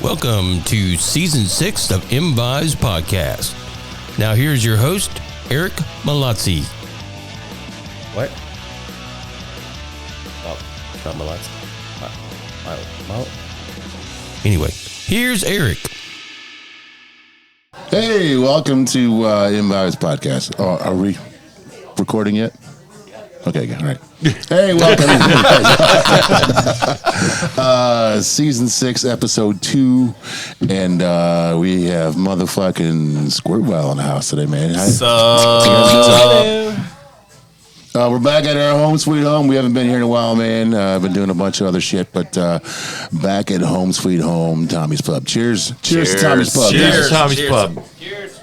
Welcome to Season 6 of ImVibes Podcast. Now here's your host, Eric Malazzi. What? Oh, it's not Malazzi. Anyway, here's Eric. Hey, welcome to ImVibes Podcast. Oh, are we recording yet? Okay, all right. Hey, welcome. Season 6, Episode 2, and we have motherfucking Squirt Vile in the house today, man. We're back at our home sweet home. We haven't been here in a while, man. I've been doing a bunch of other shit, but back at home sweet home, Tommy's Pub. Cheers to Tommy's Pub. Cheers to Tommy's Pub. Cheers.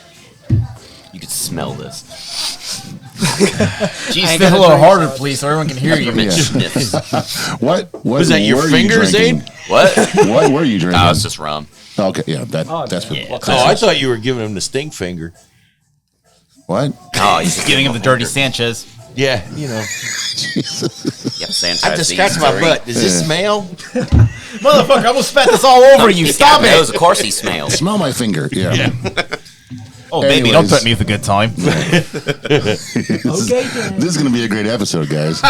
You can smell this. Jeez, spit a little harder, please, so everyone can hear you. What was that? Your fingers, Abe? What? What were you drinking? No, it's just rum. Okay, yeah, that's what. Yeah. Oh, I thought you were giving him the stink finger. What? Oh, he's Just giving him the dirty Sanchez. Yeah, you know. Yep, Sanchez. I just scratched my butt. Does this smell? Motherfucker, I almost spat this all over you. Stop it. Of course he smells. Smell my finger. Yeah. Oh, baby, don't threaten me with a good time. This is going to be a great episode, guys.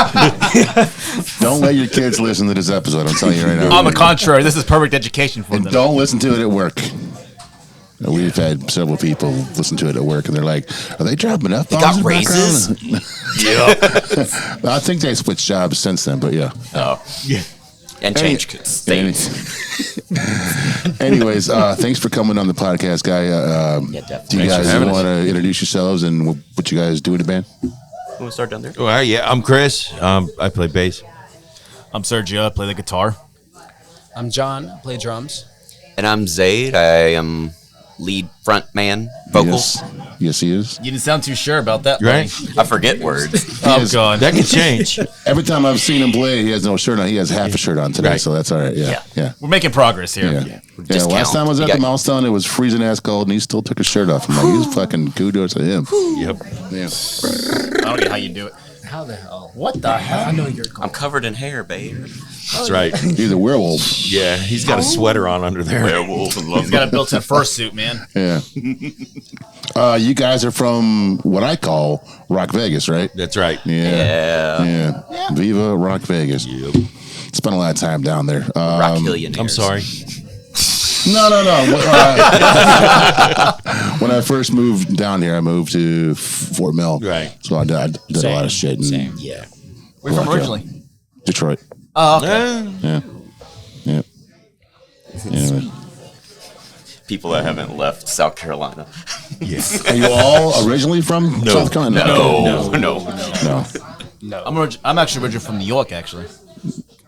Don't let your kids listen to this episode. I'm telling you right now. On the contrary, this is perfect education for And them. don't listen to it at work. We've had several people listen to it at work, and they're like, "Are they dropping F bombs? Got raises? Yeah. I think they switched jobs since then, but yeah. Oh. Yeah. And change states. Anyways, thanks for coming on the podcast, guy. Definitely. Do you guys want to introduce yourselves and what you guys do in the band? Want to start down there? Well, yeah, I'm Chris. I play bass. I'm Sergio. I play the guitar. I'm John. I play drums. And I'm Zaid. I am lead front man, vocals. Yes, he is. You didn't sound too sure about that, Right? buddy. I forget words. Oh, God. That could change. Every time I've seen him play, he has no shirt on. He has half a shirt on today, Right. so that's all right. Yeah. We're making progress here. Yeah. Last time I was at the milestone, it was freezing ass cold, and he still took his shirt off. I'm like, he's fucking kudos to him. Yep. Yeah. I don't get how you do it. How the hell? What the hell? I know you're cool. I'm covered in hair, babe. That's right. He's a werewolf. Yeah, he's got a sweater on under there. Werewolf and He's got a built-in fursuit, man. Yeah. You guys are from what I call Rock Vegas, right? That's right. Yeah. Viva Rock Vegas. Yep. Spent a lot of time down there. Rock Millionaires. I'm sorry. No. When I first moved down here, I moved to Fort Mill. Right. So I did a lot of shit. And Yeah. Where you from originally? Detroit. Oh, okay. Yeah. Anyway. People that haven't left South Carolina. Yes. Are you all originally from South Carolina? No. No. I'm actually originally from New York, actually.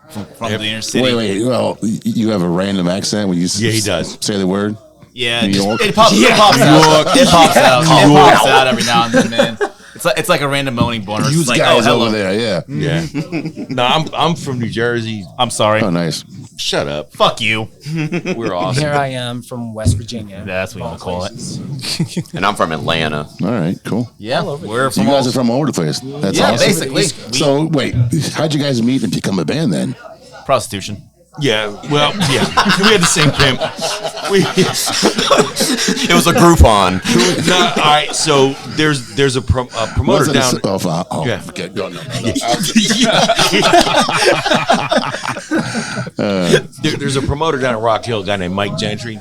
From the inner city. Wait. Well, you have a random accent when you he does. say the word? Yeah, New York? it pops out. It pops out every now and then, man. It's like a random moaning boner. You It's like, guys hello. over there, yeah. Yeah. No, I'm from New Jersey. I'm sorry. Oh, nice. Shut up. Fuck you. We're awesome. Here I am from West Virginia. That's what you want to call it. And I'm from Atlanta. All right, cool. Yeah, we're So you from guys are from all over the place. That's yeah, awesome. basically. So, wait, how'd you guys meet and become a band then? Prostitution. Yeah. Well, yeah. We had the same pimp. It was a Groupon. All right. So there's a promoter down. Yeah. Okay, no. There's a promoter down at Rock Hill, a guy named Mike Gentry,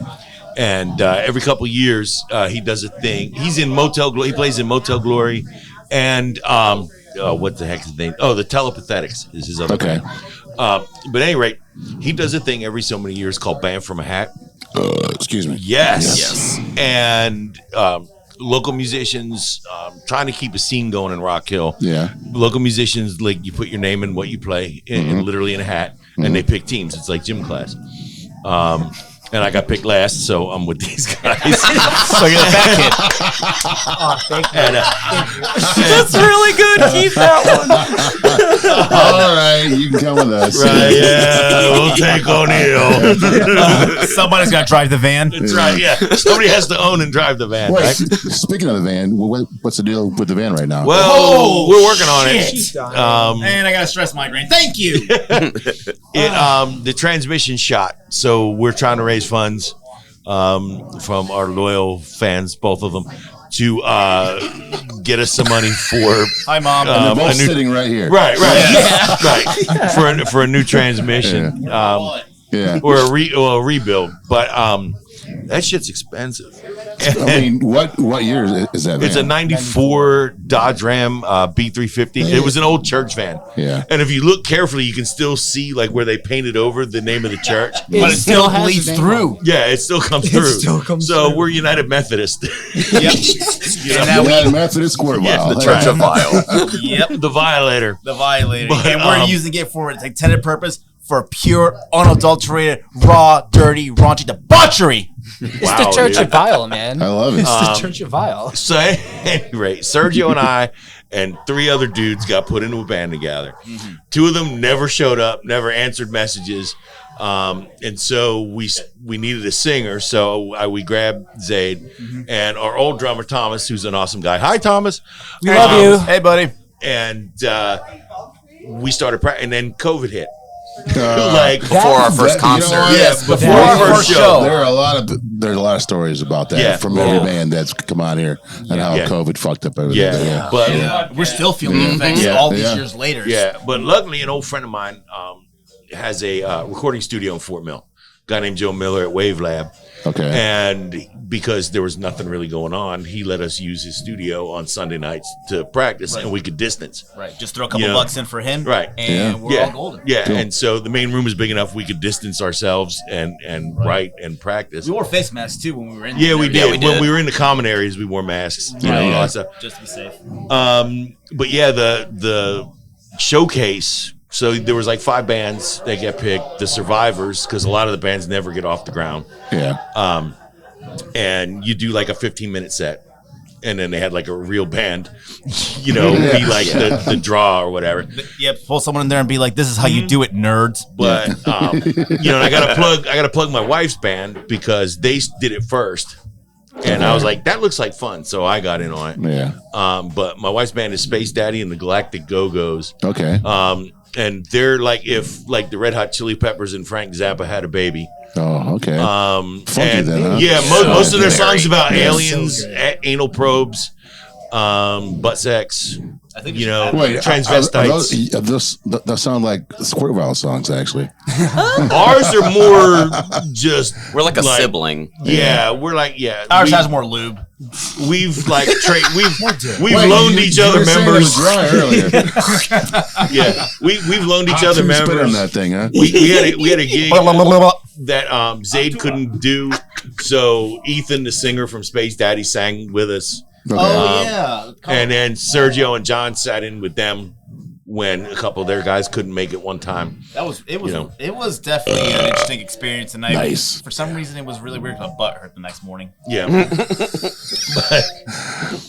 and every couple of years he does a thing. He's in Motel Glory. He plays in Motel Glory, and what the heck is his name? Oh, the Telepathetics is his other band. But at any rate, he does a thing every so many years called Band from a Hat. Excuse me. Yes. And local musicians trying to keep a scene going in Rock Hill. Yeah. Local musicians, like, you put your name and what you play in literally in a hat, and they pick teams. It's like gym class. And I got picked last, so I'm with these guys. So you're the fat kid. Oh, thank you. And, That's really good. Keep that one. All right, you can come with us. right, yeah, we'll take O'Neill. Somebody's got to drive the van. That's right, yeah. Somebody has to own and drive the van, Wait, right? speaking of the van, what's the deal with the van right now? Well, we're working on it. And I got a stress migraine. Thank you. The transmission shot, so we're trying to raise raise funds from our loyal fans, both of them, to get us some money for. Hi, Mom. And they're both a new- sitting right here. Right, right. For a new transmission, Yeah. or a rebuild. But that shit's expensive. I mean, what year is that? It's a van? '94 Dodge Ram B350. It was an old church van. Yeah. And if you look carefully, you can still see like where they painted over the name of the church. But it still has bleeds the name through. Yeah, it still comes through. still comes so through. we're United Methodist. Yep. And now United Methodist Squirt Vile. The Church of Vile. Yep. The Violator. The violator. But, And we're using it for its intended purpose for pure, unadulterated, raw, dirty, raunchy debauchery. It's the Church of Vile, man. I love it. It's the Church of Vile. So at any rate, Sergio and I and 3 other dudes got put into a band together. 2 of them never showed up, never answered messages. And so we needed a singer. So we grabbed Zaid and our old drummer, Thomas, who's an awesome guy. Hi, Thomas. We love you. Hey, buddy. And we started and then COVID hit. Before our first concert. You know what? Yes, before our our first first show. show. There's a lot of stories about that Yeah. from every band that's come out here and how Yeah. COVID fucked up everything. Yeah, but We're still feeling the effects Yeah. all these Yeah. years later. yeah, but luckily, an old friend of mine has a recording studio in Fort Mill. A guy named Joe Miller at Wave Lab. Okay. And because there was nothing really going on, he let us use his studio on Sunday nights to practice, and we could distance. Right. Just throw a couple Yeah. bucks in for him. Right. And we're all golden. Yeah, Cool. and so the main room was big enough we could distance ourselves and write and practice. We wore face masks too when we were in Yeah, there. we did. Yeah, we did. When we were in the common areas, we wore masks. You know, all that stuff. Just to be safe. But yeah, the showcase. So there was like 5 bands that get picked. The survivors, because a lot of the bands never get off the ground. Yeah. And you do like a 15-minute set, and then they had like a real band, be like the draw or whatever. Yep. Pull someone in there and be like, "This is how you do it, nerds." But and I gotta plug my wife's band because they did it first, and I was like, that looks like fun, so I got in on it. Yeah. But my wife's band is Space Daddy and the Galactic Go-Go's. Okay. And they're like if like the Red Hot Chili Peppers and Frank Zappa had a baby. Oh, okay. Funky And then, huh? yeah, most of their Very. songs about Yeah. aliens, So good. anal probes, butt sex, I think Wait, transvestites. those sound like Squirt Vile songs, actually. Ours are more just We're like a sibling. Yeah, we're like Ours has more lube. We've like we've Wait, loaned you- each you other were saying it was members. dry earlier. Yeah, we've loaned each Hot other two spit members. on that thing, huh? We had a gig that Zayd couldn't do, so Ethan, the singer from Space Daddy, sang with us, Okay. yeah. and then Sergio and John sat in with them when a couple of their guys couldn't make it one time. It was definitely an interesting experience, and Nice. for some reason it was really weird. My butt hurt the next morning. Yeah,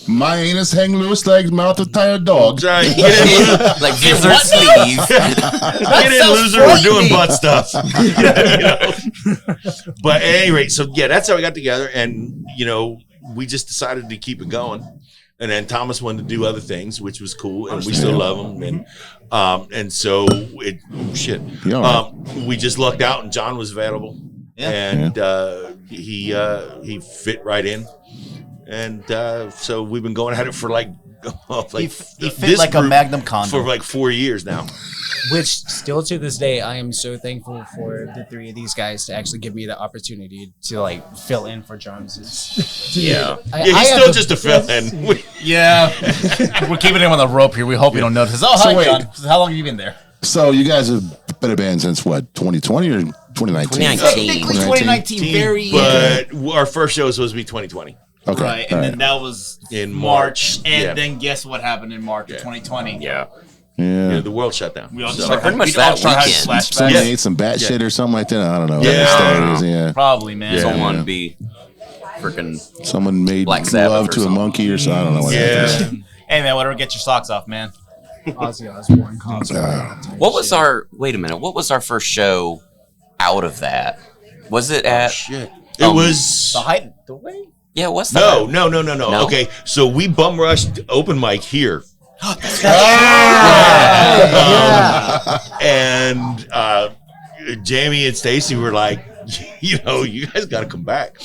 My anus hang loose like mouth of tired dog. Try get in, Like gizzard sleeve. get in, loser. We're doing butt stuff. But at any rate, so yeah, that's how we got together, and we just decided to keep it going. And then Thomas wanted to do other things, which was cool, and we still love him. And so we just lucked out, and John was available, and he fit right in, and so we've been going at it for like He fit like a Magnum condom. for like 4 years now. Which still to this day, I am so thankful for the 3 of these guys to actually give me the opportunity to like fill in for drums. Yeah. He's still just a fill in. Yeah, we're keeping him on the rope here. We hope you don't notice. Oh, So hi, wait. John. How long have you been there? So you guys have been a band since what, 2020 or 2019? 2019. Technically 2019, very But our first show was supposed to be 2020. Okay. right, and all then right. that was In March, March. and Yeah. then guess what happened in March of 2020? Yeah. Yeah. The world shut down. We all So- just Like pretty much we all that started having weekend. flashbacks. Somebody Yeah. ate some bat shit or something like that. I don't know. Yeah. What the story is, yeah. Probably, man. Yeah. Someone be freaking. Someone made Black Sabbath love or to a something. monkey or something. I don't know what happened. Yeah. Hey, man, whatever. Get your socks off, man. Ozzy Osbourne concert. What was our? Wait a minute. What was our first show out of that? Was it at? Shit. It was. The height, the way. Yeah. What's that? No. No? Okay, so we bum rushed open mic here. And Jamie and Stacy were like, you know, you guys got to come back.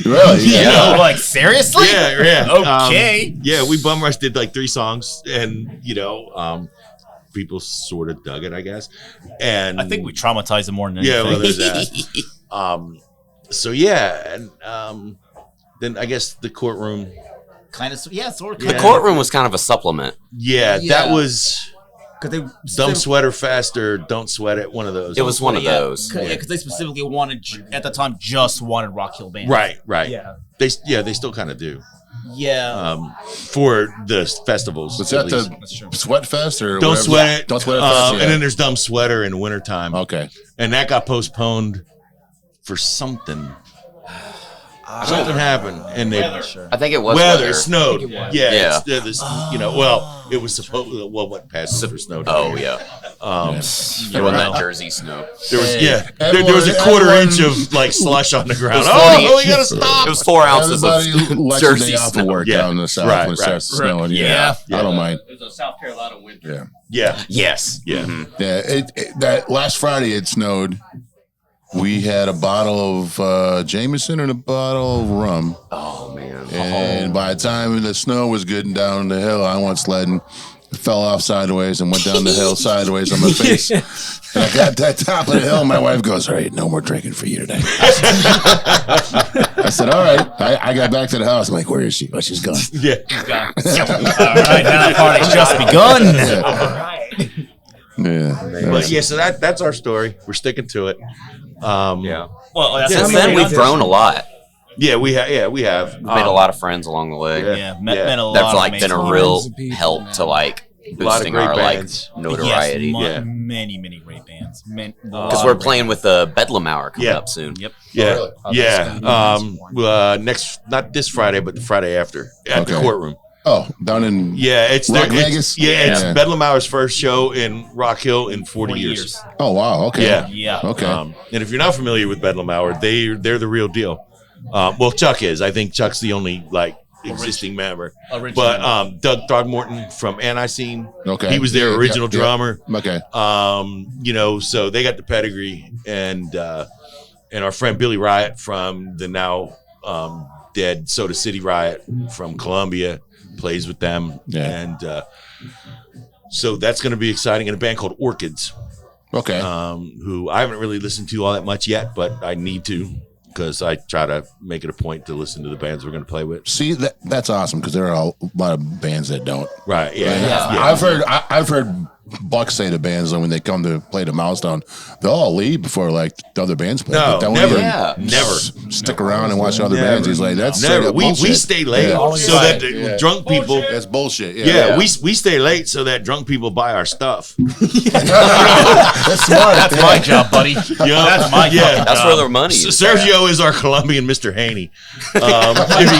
Really? You know, like seriously? Yeah. Okay. Yeah, we bum rushed did like 3 songs, and you know, people sort of dug it, I guess. And I think we traumatized them more than anything. yeah, well, there's that. So yeah, and then I guess the courtroom. Kind of, yeah, sort of. The courtroom was kind of a supplement. Yeah, that was Because Dumb Sweater Fest or Don't Sweat It. One of those. It was one of those. Yeah, because they specifically wanted, at the time, just wanted Rock Hill bands. Right. Yeah. They still kind of do. Yeah. For the festivals. Was that at least. the Sweat Fest or Don't whatever? Sweat It. Don't Sweat It Fest. And then there's Dumb Sweater in wintertime. Okay. And that got postponed for something. Something happened, and they I think it was weather. weather. It snowed. Yeah. Yeah. You know, well, it was supposed. Well, what passed for snow? Oh yeah. It wasn't that Jersey snow. There was Everyone- there was a quarter everyone- inch of like slush on the ground. was Oh, 40 we gotta stop. It was 4 ounces Everybody of likes a Jersey day off of snow. work Yeah. down in the south Right, when it starts right. snowing. Yeah. I don't mind. It was a South Carolina winter. Yeah. Yeah, Yes. yeah. Yeah, that last Friday it snowed. We had a bottle of Jameson and a bottle of rum. Oh man. And by the time the snow was getting down the hill, I went sledding, fell off sideways, and went down the hill sideways on my face. And I got to the top of the hill, and my wife goes, "All right, no more drinking for you today." I said, "All right." I got back to the house. I'm like, "Where is she?" Oh, she's gone. Yeah. All right, now the party's just begun. Yeah. But yeah, so that's our story. We're sticking to it. Yeah. Well, that's Since what then, we've grown a lot. Yeah, we have. We've made a lot of friends along the way. met a lot. That's of like been a amazing- real Tons of people, help man. to like lot of boosting great our bands. like notoriety. Yes, Yeah. many great bands. Because we're playing with the Bedlam Hour coming Yeah. up soon. Yep. Yeah, Oh, yeah. that's Next, not this Friday, but the Friday after at the Okay. courtroom. Oh, down in Yeah, it's Rock it's- Vegas? Yeah, it's Yeah. Bedlam Hour's first show in Rock Hill in 40 years. Oh wow. Okay. Yeah. Yeah. Okay. And if you're not familiar with Bedlam Hour, they're the real deal. Well, Chuck is. I think Chuck's the only like existing member. But Doug Throgmorton from Anti-Scene, Okay. he was their Yeah, original yeah, yeah. drummer. Okay. You know, so they got the pedigree, and our friend Billy Riot from the now dead Soda City Riot from Columbia plays with them. Yeah. And so that's going to be exciting. And a band called Orchids, Okay. who I haven't really listened to all that much yet, but I need to, because I try to make it a point to listen to the bands we're going to play with. See, that's awesome because there are a lot of bands that don't. Right. Yeah. And Yeah. I've heard Buck say to bands when they come to play the Milestone, they'll all leave before like the other bands play. No, But they'll never. even Yeah. Never. stick around and watch other Never. bands. He's like, that's straight Never. up We bullshit. stay late Yeah. so that the drunk people. That's bullshit. Yeah, we stay late so that drunk people buy our stuff. That's smart. That's my job, buddy. You know? That's my job. That's where their money is. Sergio is our Colombian Mr. Haney. If you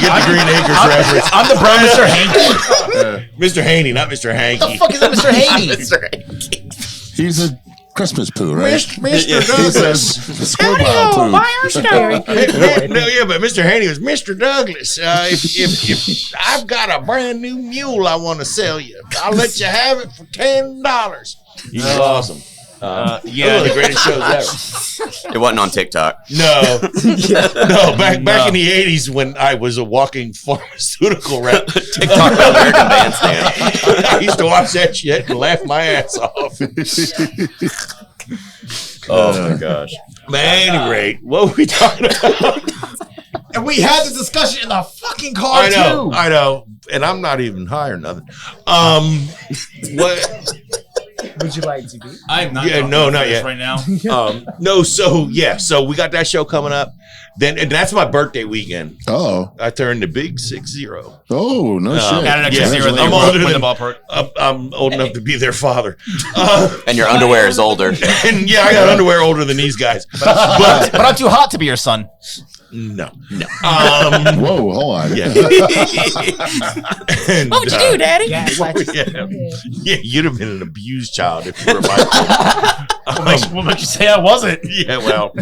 get the Green Acres reference. I'm the brown Mr. Hanky. Mr. Haney, not Mr. Hanky. Fuck is that, Mr. Hanky? He's a Christmas poo, right? Mr. He Douglas. says the Squirt Vile poo. No, yeah, but Mr. Haney was Mr. Douglas. If I've got a brand new mule I want to sell you, I'll let you have it for $10. He's awesome. One of the greatest shows ever. It wasn't on TikTok. No, no. Back in the '80s when I was a walking pharmaceutical rep, TikTok about American Bandstand. I used to watch that shit and laugh my ass off. Oh my gosh. But at any rate, what were we talking about? And we had this discussion in the fucking car, I know, and I'm not even high or nothing. What? Would you like to be? I'm not. Yeah, no, not yet. Right now. No, so we got that show coming up. Then, and that's my birthday weekend. Oh, I turned the big 6-0. oh, no shit. Got an extra Yeah. zero there. I'm older Win than- the ballpark. I'm old enough to be their father. And your underwear is older. And yeah, I got underwear older than these guys. But I'm too hot to be your son. No. Whoa, hold on. Yeah. What'd you do, Daddy? Yeah, Yeah, you'd have been an abused child if you were my kid. What makes you say I wasn't? Yeah, well,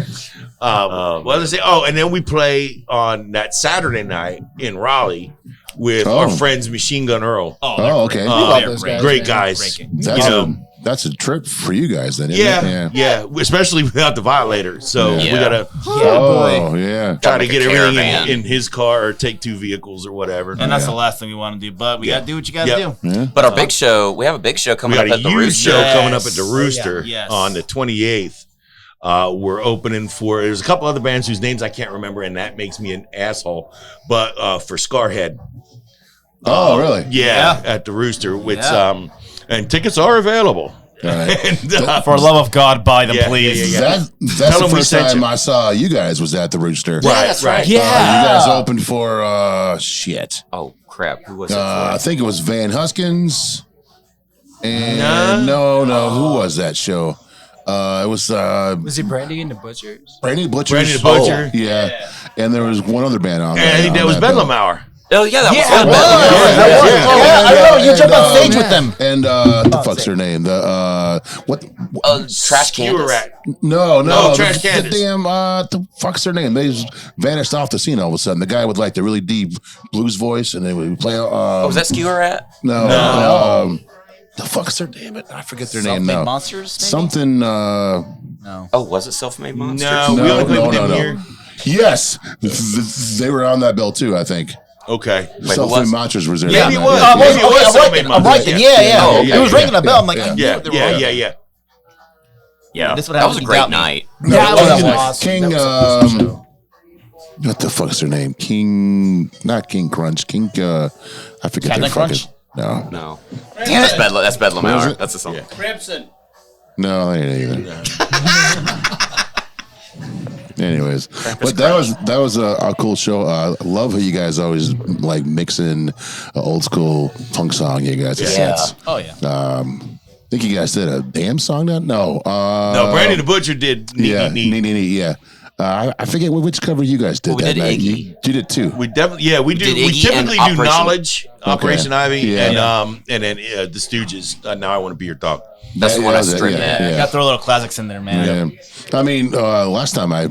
what did I say? Oh, and then we play on that Saturday night in Raleigh with our friends Machine Gun Earl. Oh, okay. love Uh, those guys, great man. guys. Great. That's You know, that's a trip for you guys then, isn't it? Yeah. Especially without the violator. So we gotta Oh, yeah. try to get everything caravan. in his car or take 2 vehicles or whatever. And that's the last thing we want to do. But we got to do what you got to do. Yeah. But our big show, we have a big show We coming got up a at the huge Rooster. show coming up at the Rooster Yes. on the 28th. We're opening for, there's a couple other bands whose names I can't remember, and that makes me an asshole. But for Scarhead. Oh, really? Yeah, at the Rooster, which and tickets are available. All right. And, For the love of God, buy them, Yeah, please. yeah, yeah. That's Tell the them we first sent time you. I saw you guys was at the Rooster. that's right. You guys opened for shit. Oh, crap. Who was it I for? think it was Van Huskins. And no, who was that show? It was Was it Brandy and the Butchers? Brandy Butcher. Brandy the Butcher. Yeah. And there was one other band on And I think that was bill. Bedlam Hour. Oh, yeah, that was I know. You jumped on stage with them. And the fuck's her name? The what? Trash You were Candace. at. No, No, Trash the Candace. damn the fuck's her name? They just vanished off the scene all of a sudden. The guy with like the really deep blues voice, and they would play. Was that Skewer Rat? No. The fuck's her name? I forget their name now. Monsters, maybe? Something. No. Oh, was it Self-Made Monsters? No, we only played with them here. Yes, they were on that bill too. I think. Okay. Wait, who Self-Made was? Monsters was there. Maybe it that was. night. Maybe it was Self-Made I'm right Monsters. then. Yeah. Oh, okay. It was ringing a bell. I'm like, Yeah. I knew they were on it. Yeah. Yeah. This would That have was a to great doubt me. night. No, That was King- awesome. King. That was a awesome show. What the fuck's their name? King. Not King Crunch. King. I forget Captain their fucking. Crunch? No. No. That's Bedlam. That's Bedlam What is Hour. it? That's the song. No, they ain't either. Anyways, but that was a cool show. I love how you guys always like mix in an old school funk song. You guys, sets. Oh, yeah. I think you guys did a damn song. No, No, Brandy the Butcher did yeah, Neat. yeah. I forget which cover you guys did Well, we that did night. Iggy. You did too. We definitely, we do. did We Iggy and typically do Operation- Knowledge, Operation Ivy, Yeah. and then the Stooges. Now I want to be your dog. That's the one I was it, stripped. yeah. Got to throw little classics in there, man. Yeah. I mean, last time I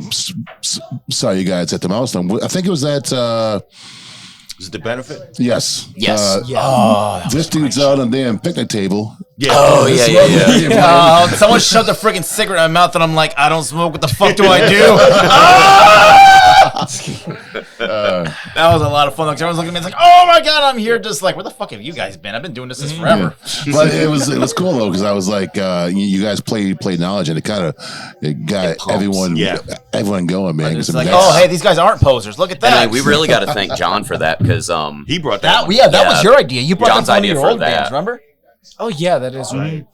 saw you guys at the Milestone, I think it was at, Is it the benefit? yes. Yes. This dude's out on the damn picnic table. Yeah. Oh, yeah. Someone shoved a freaking cigarette in my mouth, and I'm like, I don't smoke. What the fuck do I do? That was a lot of fun. Like, everyone's looking at me, it's like, oh my god, I'm here. Just like, where the fuck have you guys been? I've been doing this since forever. But it was cool though, because I was like, you guys played Knowledge, and it got pumps. everyone going, man. It's like, oh, hey, these guys aren't posers. Look at And that. we really got to thank John for that because He brought that. one. that was your idea. You brought John's that to one of idea your for old that. bands, remember? Oh yeah, that is right.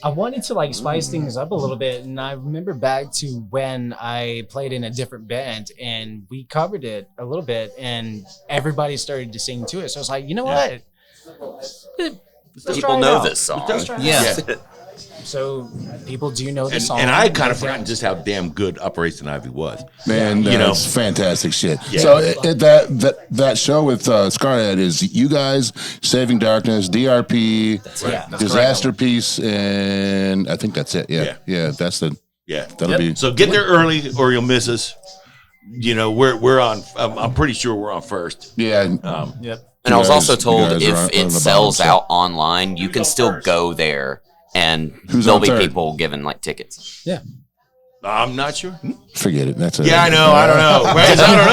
I wanted to like spice things up a little bit, and I remember back to when I played in a different band, and we covered it a little bit, and everybody started to sing to it. So I was like, you know what? Let's try people it know out. this song. Let's try it Yeah. out. So people do know the song, And I had kind of forgotten just how damn good Operation Ivy was. man, You know. it's fantastic shit. Yeah. So that show with Scarhead is you guys, Saving Darkness, DRP, Disaster Piece, and I think that's it. Yeah, that's the. Yeah. That'll be. So get there early, or you'll miss us. You know, we're on. I'm pretty sure we're on first. Yeah. Yep. And I was also told you guys are on if the it bottom, sells so- out online, you can still go there and Who's there'll on be third? people giving like tickets. Yeah. I'm not sure. Forget it. That's it. Yeah, I know. I don't know. Right? I don't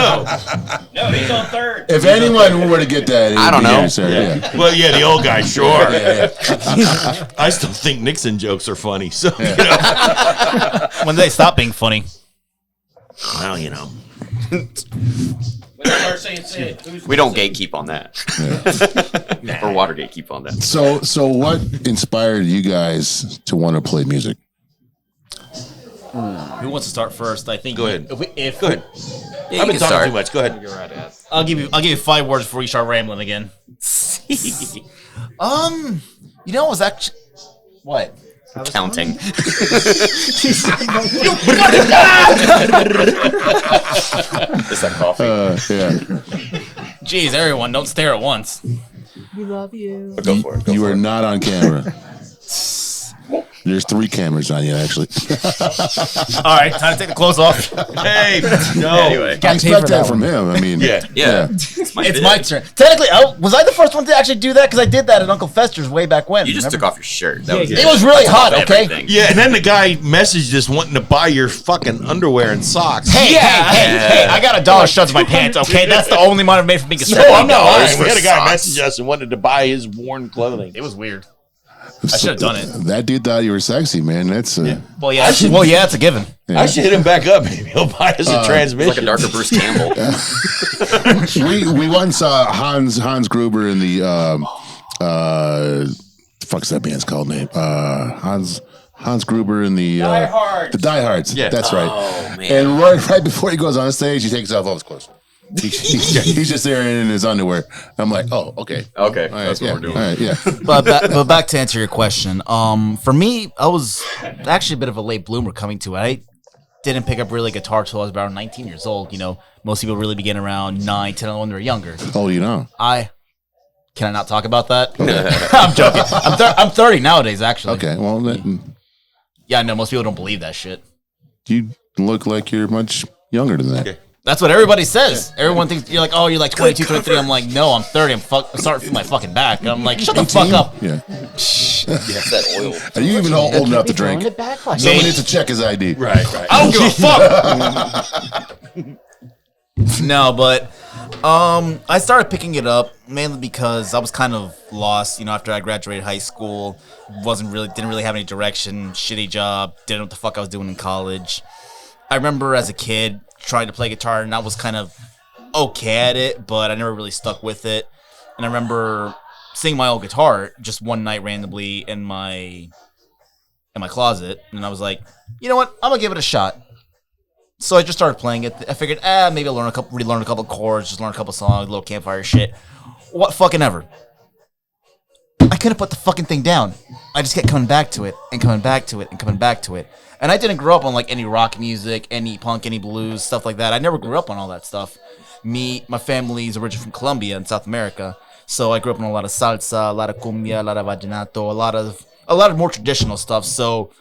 know. No, he's on third. If anyone were to get that, it'd I don't be know. you, sir. Yeah. Well, yeah, the old guy, sure. Yeah. I still think Nixon jokes are funny. So, you know. When did they stop being funny? Well, you know. When they start saying it, who's We don't gatekeep on that. Or Watergate keep on that. So what inspired you guys to want to play music? Who wants to start first? I think. Go ahead. If Go ahead. Yeah, I've you been can talking start. too much. Go ahead. I'll give you 5 words before you start rambling again. You know, it was actually what? Counting. Is that coffee? Yeah. Jeez, everyone, don't stare at once. We love you. Go for it. You are not on camera. There's 3 cameras on you, actually. All right, time to take the clothes off. Hey, no. Anyway, I expect that from him. I mean, Yeah. It's my turn. Technically, was I the first one to actually do that? Because I did that at Uncle Fester's way back when. You just took off your shirt. That was Yeah, It was really hot, okay? everything. Yeah, and then the guy messaged us wanting to buy your fucking underwear and socks. Hey, I got $1 shoved in my pants, okay? That's the only money I've made from being a stripper. I know. $1 We had a guy socks. message us and wanted to buy his worn clothing. It was weird. I should have done it. that dude thought you were sexy, man. That's Well, yeah, it's a given. I should hit him back up. Maybe he'll buy us a transmission. It's like a darker Bruce Campbell. we once saw Hans Gruber in the fuck's that band's called name? Hans Gruber in the the Die Hards. Yeah. That's right. Oh, man. And right before he goes on stage, he takes off all his clothes. He's just there in his underwear. I'm like, oh, okay. Okay, All right, that's what yeah, we're doing. All right, yeah. But back to answer your question. For me, I was actually a bit of a late bloomer coming to it. I didn't pick up really guitar till I was about 19 years old. You know, most people really begin around 9, 10 when they're younger. Oh, you know. Can I not talk about that? I'm joking. I'm 30 nowadays, actually. Okay, well, Yeah, I know most people don't believe that shit. you look like you're much younger than that. Okay. That's what everybody says. Everyone thinks you're like, oh, you're like 22, 23. I'm like, no, I'm 30. I'm starting to feel my fucking back. And I'm like, shut the fuck up. Yeah. That's that oil. Are you even old enough to drink? It back like Someone needs to check his ID. Right. I don't give a fuck. No, but I started picking it up mainly because I was kind of lost, you know, after I graduated high school. Didn't really have any direction, shitty job, didn't know what the fuck I was doing in college. I remember as a kid trying to play guitar and I was kind of okay at it, but I never really stuck with it. And I remember singing my old guitar just one night randomly in my closet, and I was like, you know what? I'm gonna give it a shot. So I just started playing it. I figured, maybe I'll relearn a couple chords, just learn a couple songs, a little campfire shit. What fucking ever. I couldn't put the fucking thing down. I just kept coming back to it and coming back to it and coming back to it. And I didn't grow up on like any rock music, any punk, any blues, stuff like that. I never grew up on all that stuff. My family's originally from Colombia in South America, so I grew up on a lot of salsa, a lot of cumbia, a lot of vallenato, a lot of more traditional stuff. So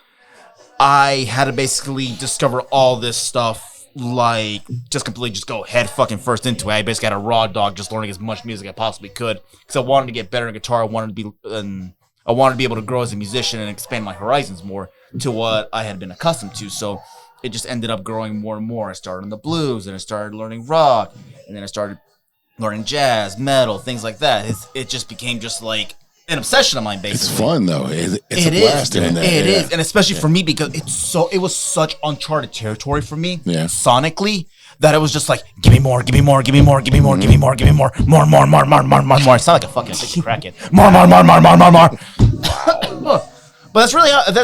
I had to basically discover all this stuff, like just go head fucking first into it. I basically had a raw dog, just learning as much music as I possibly could because I wanted to get better in guitar. I wanted to be able to grow as a musician and expand my horizons more to what I had been accustomed to. So it just ended up growing more and more. I started in the blues, and I started learning rock, and then I started learning jazz, metal, things like that. It just became just like an obsession of mine, basically. It's fun though. It's a It blast is. doing that. It yeah. is, and especially for me because it was such uncharted territory for me, sonically, that it was just like, give me more, give me more, give me more, give me more, give me more, give me more, more. I sound like a fucking addicted crackhead. More. But that's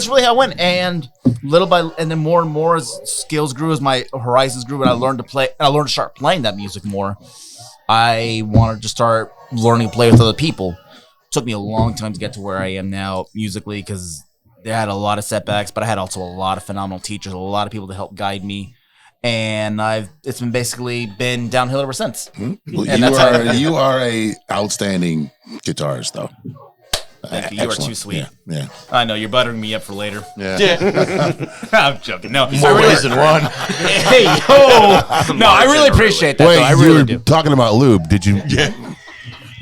really how it went, and then more and more as skills grew, as my horizons grew, and I learned to start playing that music more. I wanted to start learning to play with other people. Took me a long time to get to where I am now musically because they had a lot of setbacks, but I had also a lot of phenomenal teachers, a lot of people to help guide me, and it's been basically been downhill ever since. Well, And you are a outstanding guitarist though. Thank you. You are too sweet. Yeah. I know you're buttering me up for later. Yeah. I'm joking. No, More ways than one. Hey yo, no, I really appreciate that. Wait, though. I you really were do. talking about lube. Did you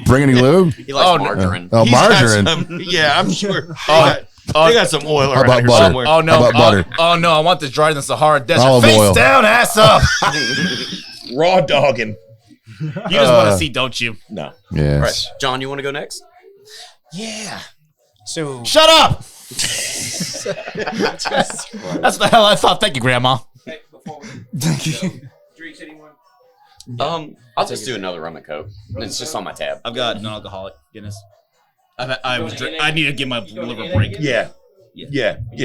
bring any lube? He likes margarine. Oh, He's got margarine. some- yeah, I'm sure. They got some oil How around about here butter? somewhere. Oh no! How about butter? Oh no! I want this drier than the Sahara Desert. Olive Face oil. down, ass up. Raw dogging. You just want to see, don't you? No. Yes. All right, John, you want to go next? Yeah. So Shut up. That's the hell I thought. Thank you, Grandma. Hey, before we drinks anyone? I'll just do another rum and coke. It's just on my tab. I've got non-alcoholic Guinness. I need to give my liver a break. Yeah.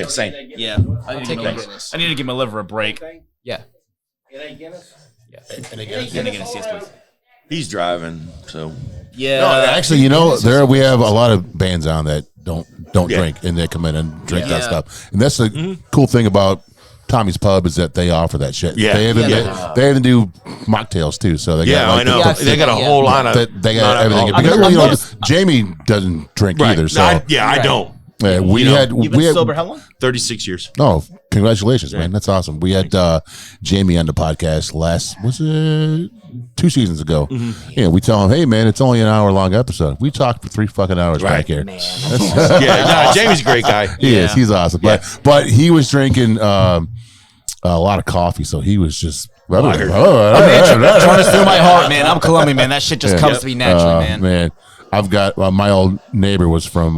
Same. Yeah, I need to give my liver a break. yeah, It ain't Guinness? And again, Guinness, yes, please. He's driving, so. Yeah. no, actually, you know, we have a lot of bands on that don't Yeah. drink, and they come in and drink that Yeah. stuff. And that's the cool thing about Tommy's Pub is that they offer that shit. Yeah. They even they even do mocktails too. So they got I like know. Yeah, They got a whole line of. they got everything. non-alcoholic. Because, well, you know, noticed- Jamie doesn't drink Right. either. So I don't. Yeah, we You know, had You've been we had sober how long? 36 years. Oh, congratulations, man! That's awesome. We had Jamie on the podcast was it 2 seasons ago? Yeah, we tell him, hey man, it's only an hour-long episode. We talked for 3 fucking hours back here. Yeah, no, Jamie's a great guy. He is. He's awesome. But he was drinking a lot of coffee, so he was just. Trying to steal my heart, man. I'm Colombian, man. That shit just comes to me naturally, man. I've got my old neighbor was from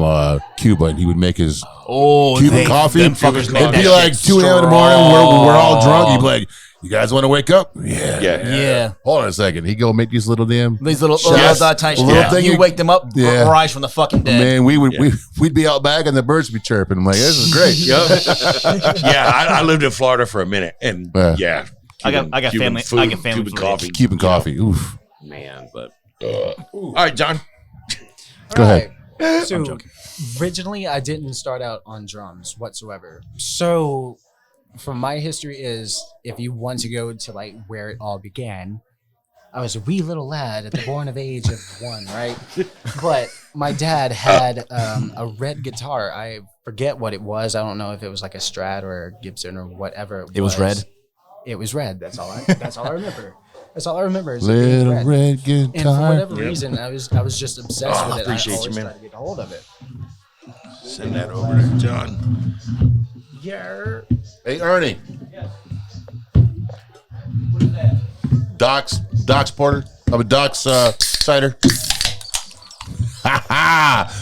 Cuba, and he would make his Cuban coffee. Them fuckers make It'd be that like shit 2 a.m. in the morning. We're all drunk. He'd be like, "You guys want to wake up?" Yeah. Hold on a second. He go make these little damn. These little tiny little shit. thing You wake them up, rise from the fucking dead. Man, we'd be out back and the birds would be chirping. I'm like, this is great. I lived in Florida for a minute, and I got family. Food, I got family Cuban food. coffee. Cuban coffee. Oof. Man, but All right, John. Go ahead. So originally, I didn't start out on drums whatsoever. So, from my history is, if you want to go to like where it all began, I was a wee little lad at the born of age of 1, right? But my dad had a red guitar. I forget what it was. I don't know if it was like a Strat or a Gibson or whatever. It was red. It was red. That's all I remember. That's all I remember. Is Little red guitar. And for whatever reason, I was just obsessed with it. Appreciate I always you, man. tried to get a hold of it. Send that over to John. Yeah. Hey, Ernie. Doc's Porter. I'm a Doc's cider.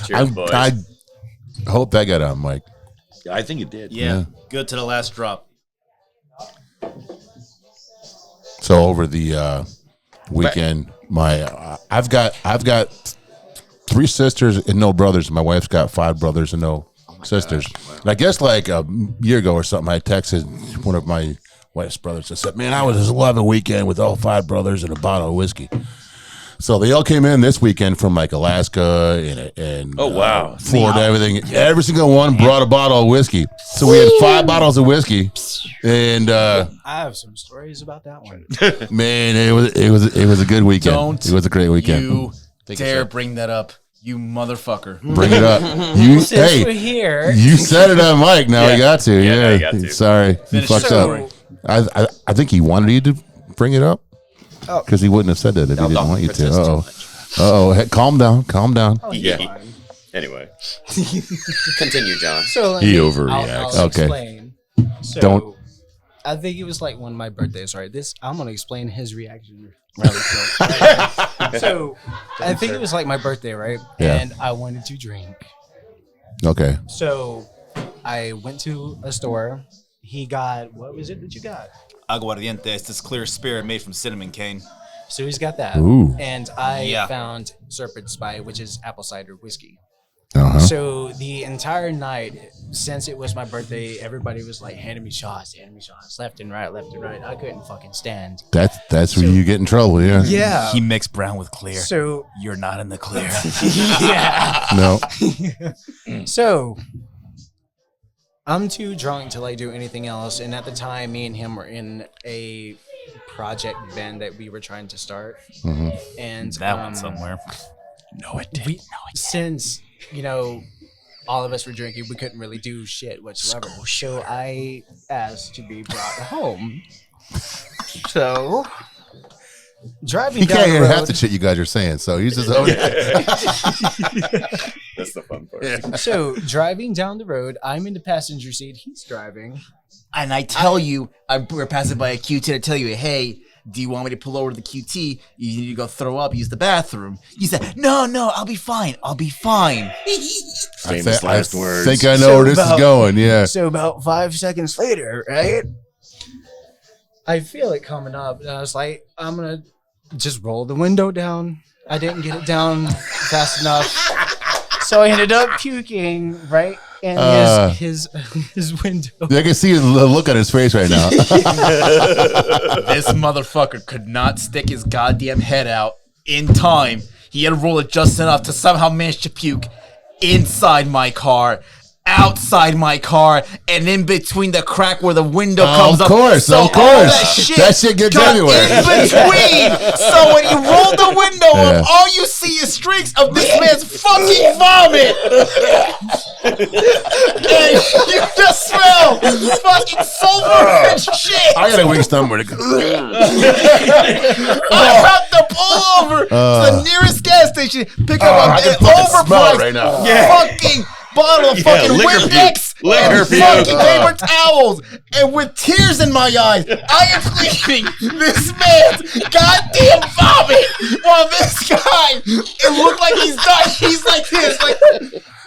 Cheers, boys. I hope that got on, Mike. I think it did. Yeah. Good to the last drop. So over the weekend, I've got 3 sisters and no brothers. My wife's got 5 brothers and no sisters. Wow. And I guess like a year ago or something, I texted one of my wife's brothers. I said, "Man, I was just loving a weekend with all 5 brothers and a bottle of whiskey." So they all came in this weekend from like Alaska and Florida, everything. Every single one brought a bottle of whiskey. So we had 5 bottles of whiskey, and I have some stories about that one. man, it was a good weekend. It was a great weekend. You dare bring that up, you motherfucker. Bring it up. You Since we're here, you said it on mic. Now you got to. now you got to. Sorry, you fucked up. I think he wanted you to bring it up. Because he wouldn't have said that if he didn't want you to. Hey, calm down. yeah. Anyway, continue, John. so He overreacts. I'll Okay. explain. So, Don't- I think it was like one of my birthdays, right? I'm gonna explain his reaction really quick. So I think it was like my birthday, right? Yeah. And I wanted to drink. Okay. So I went to a store. He got, what was it that you got? Aguardiente. It's this clear spirit made from cinnamon cane. So he's got that. Ooh. And I found Serpent Spy, which is apple cider whiskey. Uh-huh. So the entire night, since it was my birthday, everybody was like handing me shots, left and right. I couldn't fucking stand. That's where you get in trouble. Yeah. Yeah. He mixed brown with clear. So You're not in the clear. yeah. No. So I'm too drunk to like do anything else. And at the time, me and him were in a project band that we were trying to start. Mm-hmm. And That went somewhere. No, it didn't. Since, all of us were drinking, we couldn't really do shit whatsoever. So I asked to be brought home. So driving He down can't the hear road, half the shit you guys are saying, so he's just That's the fun part. So driving down the road, I'm in the passenger seat. He's driving. And I tell you, we're passing by a QT. I tell you, hey, do you want me to pull over to the QT? You need to go throw up, use the bathroom. You said, no, I'll be fine. Famous last words. I think I know where this is going. Yeah. So about 5 seconds later, right? I feel it coming up. And I was like, I'm going to just roll the window down. I didn't get it down fast enough. So I ended up puking right in his window. I can see the look on his face right now. This motherfucker could not stick his goddamn head out in time. He had to roll it just enough to somehow manage to puke inside my car. outside my car and in between the crack where the window comes up. Of course. All that shit gets got everywhere. in between. So when you roll the window up, all you see is streaks of this man's fucking vomit. And you just smell fucking sulfur and shit. I got a weak stomach where to go. I have to pull over to the nearest gas station, pick up an overpriced right now. fucking bottle of fucking liquor Windex Liquor and puke. fucking paper towels. And with tears in my eyes, I am cleaning this man's goddamn vomit while this guy, it looked like he's dying. He's like this, like,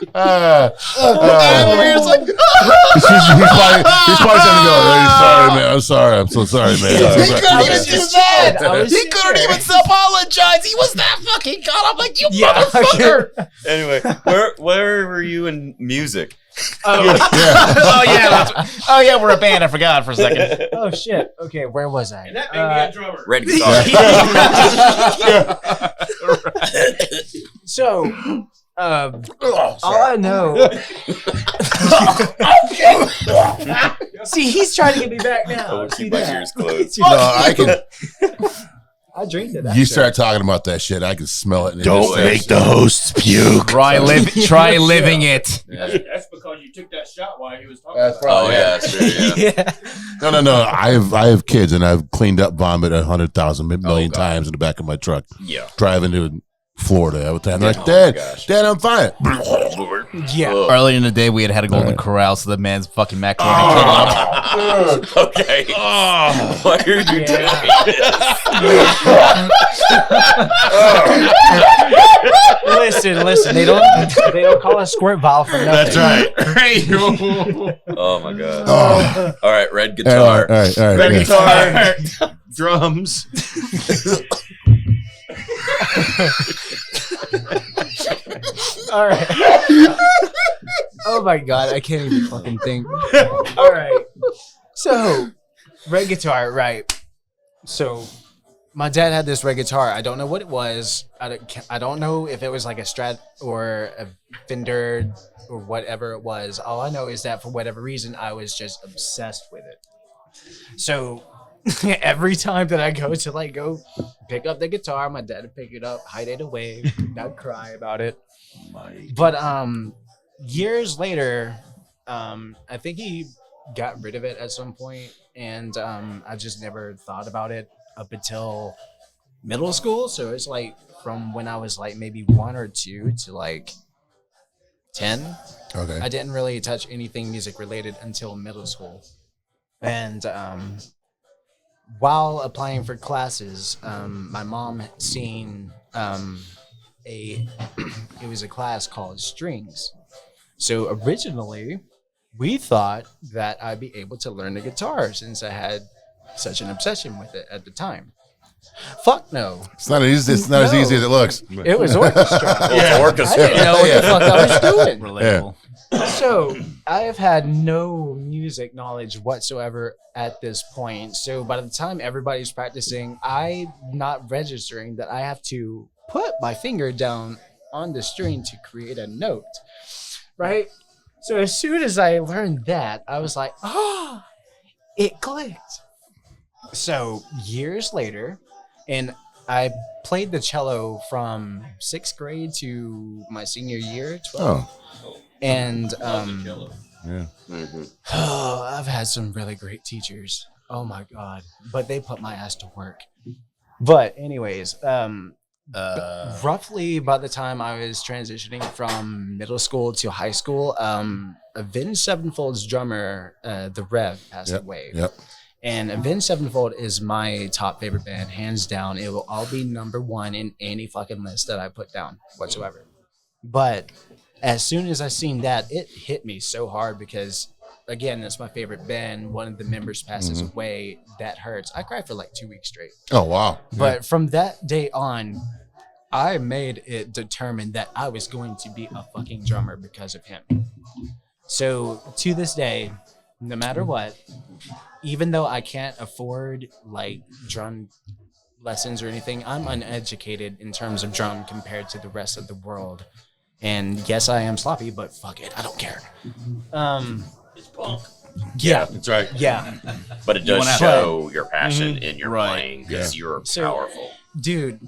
and it's like, He's probably trying to go. Hey, sorry, man. I'm sorry. I'm so sorry, man. he couldn't even do that. I was He couldn't even apologize. He was that fucking god. I'm like, you motherfucker. Anyway, where were you in music? Oh yeah, we're a band. I forgot for a second. Oh shit. Okay, where was I? And that made me a drummer. Red guitar. So, all I know. See, he's trying to get me back now. Keep See my that? ears closed. No, I can. I drink it. You start talking about that shit, I can smell it. Don't make the hosts puke. Try living it. That's because you took that shot while he was talking. That's about Oh yeah, that's true. Yeah. Yeah. No. I have kids, and I've cleaned up vomit 100,000 million times in the back of my truck. Yeah. Driving to Florida every time. They're like, Oh, Dad, I'm fine. Yeah. Earlier in the day, we had a golden corral, so the man's fucking macaroni came up. Okay. Why are you doing this? Listen. They don't call us Squirt Vile for nothing. That's right. Oh my god. Oh. All right, red All guitar. right. Red yeah. guitar, drums. All right. Oh my god, I can't even fucking think. All right. So, red guitar, right? So, my dad had this red guitar. I don't know what it was. I don't know if it was like a Strat or a Fender or whatever it was. All I know is that for whatever reason, I was just obsessed with it. So, every time that I go to go pick up the guitar, my dad would pick it up, hide it away, not cry about it. But years later, I think he got rid of it at some point, and I just never thought about it up until middle school. So it's like from when I was like maybe 1 or 2 to like 10. Okay. I didn't really touch anything music related until middle school. And while applying for classes, my mom seen it was a class called strings. So originally, we thought that I'd be able to learn the guitar since I had such an obsession with it at the time. Fuck no. It's not as easy as it looks. It was orchestra. It's orchestra. I didn't know what the fuck I was doing. Relatable. So I have had no music knowledge whatsoever at this point. So by the time everybody's practicing, I'm not registering that I have to put my finger down on the string to create a note, right? So as soon as I learned that, I was like, oh, it clicked. So years later, and I played the cello from 6th grade to my senior year, 12. Oh. And Yeah. I've had some really great teachers. Oh my god! But they put my ass to work. But anyways, roughly by the time I was transitioning from middle school to high school, Avenged Sevenfold's drummer, the Rev, passed away. Yep. And Avenged Sevenfold is my top favorite band, hands down. It will all be number 1 in any fucking list that I put down whatsoever. But as soon as I seen that, it hit me so hard because, again, it's my favorite band. One of the members passes away. That hurts. I cried for like 2 weeks straight. Oh, wow. But from that day on, I made it determined that I was going to be a fucking drummer because of him. So to this day, no matter what, even though I can't afford like drum lessons or anything, I'm uneducated in terms of drum compared to the rest of the world. And yes, I am sloppy, but fuck it, I don't care. It's punk. Yeah, That's right. yeah. But it does wanna have- show your passion in your Right. playing because you're So- powerful. Dude,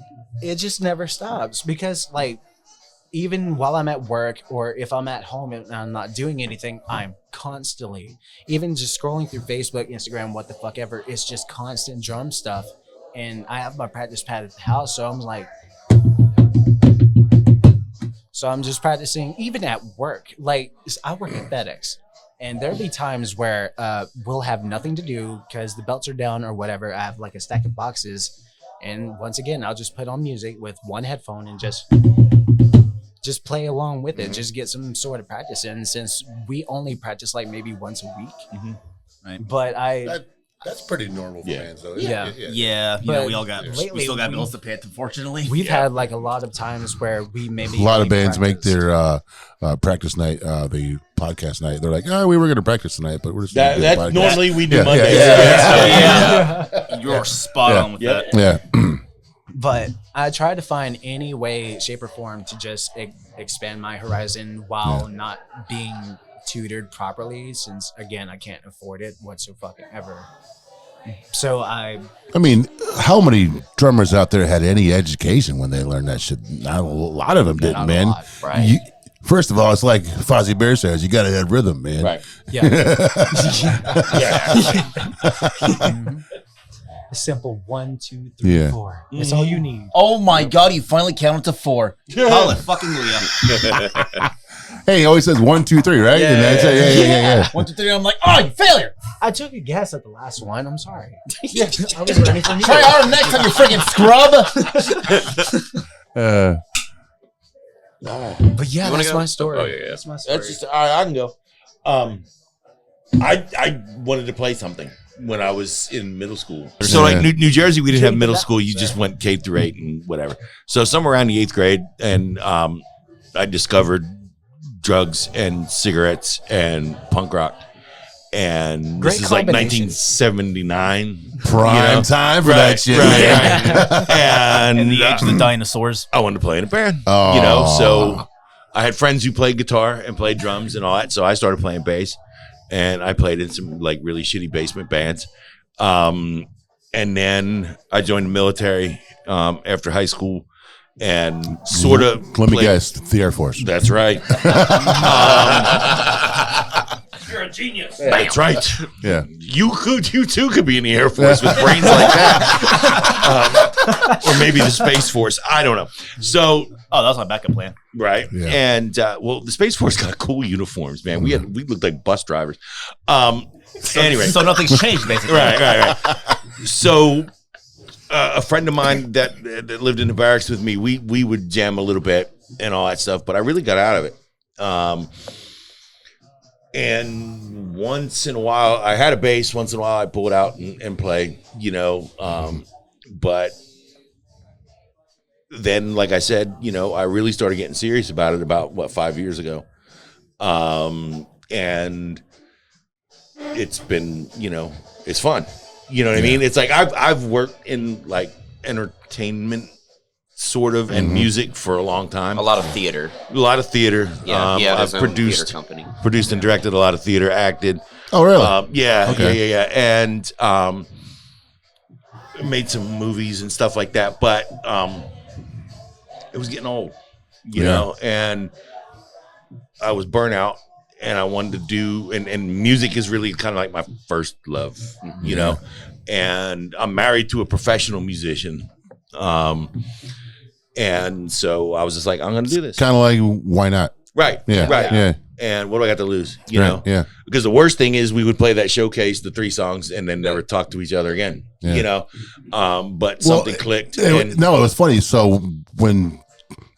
it just never stops because like even while I'm at work or if I'm at home and I'm not doing anything, I'm constantly even just scrolling through Facebook, Instagram, what the fuck ever. It's just constant drum stuff. And I have my practice pad at the house, so I'm like, so I'm just practicing even at work. Like I work at FedEx. And there'll be times where we'll have nothing to do because the belts are down or whatever. I have like a stack of boxes. And once again, I'll just put on music with one headphone and just play along with it. Just get some sort of practice in since we only practice like maybe once a week. Right. But That's pretty normal for bands, though. Yeah. Yeah, you But know, we lately still got we- bills to pay, unfortunately. we've had like a lot of times where we maybe A lot of only bands make practice. their practice night, the podcast night. They're like, oh, we were going to practice tonight, but we're just gonna do the That's podcast." normally we do Yeah, Mondays. yeah, You're spot on with Yeah. that. Yeah. But I try to find any way, shape, or form to just expand my horizon while not being tutored properly. Since again, I can't afford it whatsoever. So I mean, how many drummers out there had any education when they learned that shit? Not a lot of them didn't, not a man. lot, right. First of all, it's like Fozzie Bear says, you got to have rhythm, man. Right. yeah, Yeah. a simple 1, 2, 3, Yeah. 4. That's all you need. Oh my god, you finally counted to 4. Hallelujah. Hey, he always says 1, 2, 3, right? And that's it. Yeah. 1, 2, 3, I'm like, oh, you failure. I took a guess at the last one. I'm sorry. I was ready for you. Try harder next time, you freaking scrub. But yeah, You wanna that's go? my story. Oh, yeah. That's my story. That's just all right. I can go. I wanted to play something when I was in middle school. So like New Jersey, we didn't have middle school. You just went K through 8 and whatever. So somewhere around the 8th grade, and I discovered drugs and cigarettes and punk rock. And Great this is like combination. 1979. Prime time for that shit, man. Right. And In the age of the dinosaurs. I wanted to play in a band, Oh. you know, so I had friends who played guitar and played drums and all that. So I started playing bass, and I played in some like really shitty basement bands. And then I joined the military after high school and sort of. Let me guess, the Air Force. That's right. You're a genius. That's right. Yeah. You too could be in the Air Force with brains like that. Or maybe the Space Force. I don't know. So, Oh, that's my backup plan. right. Yeah. And, well, the Space Force got cool uniforms, man. We looked like bus drivers. Anyway. So nothing's changed, basically. Right. So, a friend of mine that lived in the barracks with me, we would jam a little bit and all that stuff, but I really got out of it. And once in a while, I had a bass. Once in a while, I pull it out and play, you know. But then, like I said, you know, I really started getting serious about it about, 5 years ago. And it's been, you know, it's fun. You know what I mean? It's like I've worked in like entertainment sort of and music for a long time. A lot of theater. A lot of theater. Yeah, he had his I've own theater company. produced and directed a lot of theater, acted. Oh, really? Yeah. And made some movies and stuff like that. But it was getting old, you know, and I was burnt out, and I wanted to do, and music is really kind of like my first love, you know, and I'm married to a professional musician. And so I was just like, I'm going to do this. Kind of like, why not? Right. Yeah. Right. Yeah. And what do I got to lose? You Right, know? yeah. Because the worst thing is we would play that showcase, the 3 songs, and then never talk to each other again. Yeah. You know? But something clicked. And No, it was funny. So when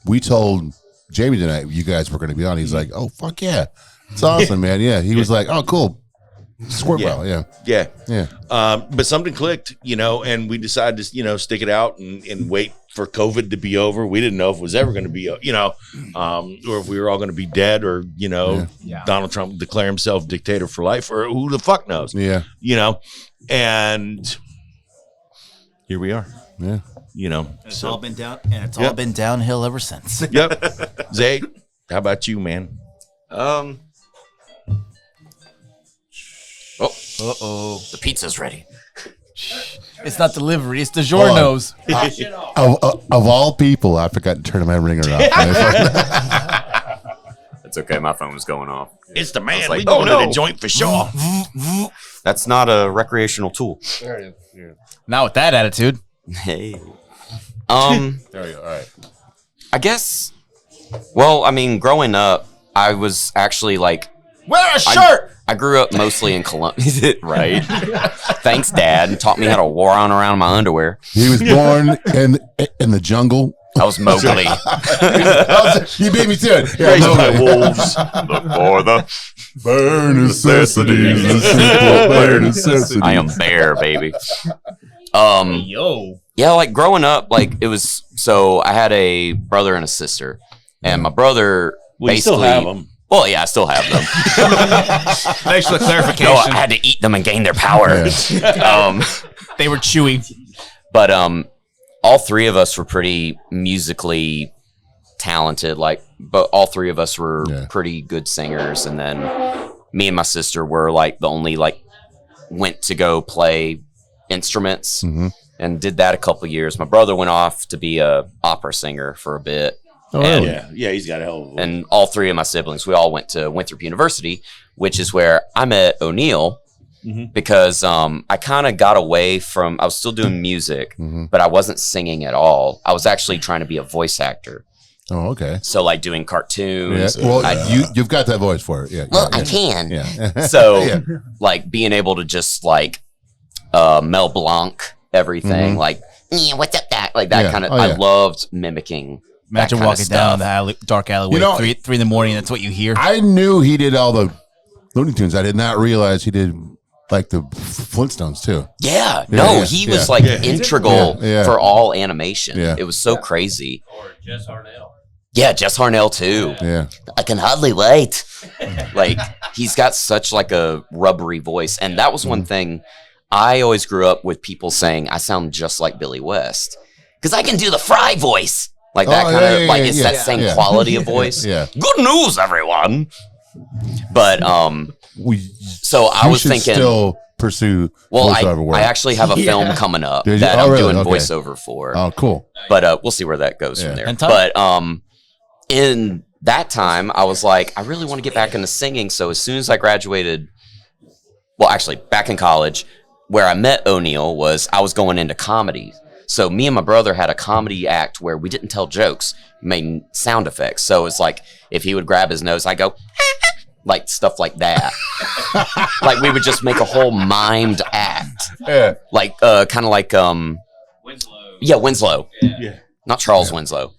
we told Jamie tonight you guys were going to be on, he's like, "Oh fuck yeah, it's awesome, man." Yeah, he was like, "Oh cool, Squirt Vile." Yeah, yeah. But something clicked, you know, and we decided to, you know, stick it out and wait for COVID to be over. We didn't know if it was ever going to be, you know, or if we were all going to be dead, or, you know, Donald Trump declare himself dictator for life, or who the fuck knows, yeah, you know, and here we are, yeah. you know. It's all been down, and it's all been downhill ever since. Yep. Zay, How about you, man? The pizza's ready. It's not delivery. It's DiGiorno's. Of all people, I forgot to turn my ringer off. It's okay. My phone was going off. It's the man. like, We going oh, to no. the joint for sure. That's not a recreational tool. Not with that attitude. Hey. There we go. All right. I guess. Well, I mean, growing up, I was actually like. Wear a shirt. I grew up mostly in Columbia. Right. Thanks, Dad. Taught me how to war on around my underwear. He was born in the jungle. I was Mowgli. You beat me to it. Yeah, Raised Mowgli. by wolves. Before the Bare necessities. The simple bare necessities. I am Bear, baby. Yo. Yeah, like growing up, like it was. So I had a brother and a sister, and my brother We basically. still have them. Well, yeah, I still have them. Thanks for the clarification. No, I had to eat them and gain their power. They were chewy. But all three of us were pretty musically talented. But all three of us were pretty good singers. And then me and my sister were like the only went to go play instruments and did that a couple years. My brother went off to be a opera singer for a bit. Oh, really? Yeah, he's got a hell of a voice. And all three of my siblings, we all went to Winthrop University, which is where I met O'Neill because I kind of got away from, I was still doing music, but I wasn't singing at all. I was actually trying to be a voice actor. Oh, okay. So like doing cartoons. Yeah. Well, you've got that voice for it. Yeah. I can. Yeah. So like being able to just Mel Blanc, everything, yeah, what's up, that? Like that kind of, I loved mimicking. Imagine walking down the dark alleyway at 3 in the morning. That's what you hear. I knew he did all the Looney Tunes. I did not realize he did like the Flintstones too. Yeah. He was integral for all animation. Yeah. It was so crazy. Or Jess Harnell. Yeah, Jess Harnell too. Yeah. I can hardly wait. He's got such a rubbery voice. And that was one thing. I always grew up with people saying I sound just like Billy West. Because I can do the Fry voice. Like that it's that same quality of voice. Yeah. Good news, everyone. But so I was thinking still pursue voiceover work. I actually have a film coming up Did you? that Oh, I'm really? doing Okay. voiceover for. Oh, cool. But we'll see where that goes from there. And But in that time, I was like, I really want to get back into singing. So as soon as I graduated, well, actually, back in college, where I met O'Neill I was going into comedy. So me and my brother had a comedy act where we didn't tell jokes, made sound effects. So it's like if he would grab his nose, I go like stuff like that. Like we would just make a whole mimed act. Yeah. Like kind of like Winslow. yeah, Winslow. Yeah. Not Charles Winslow.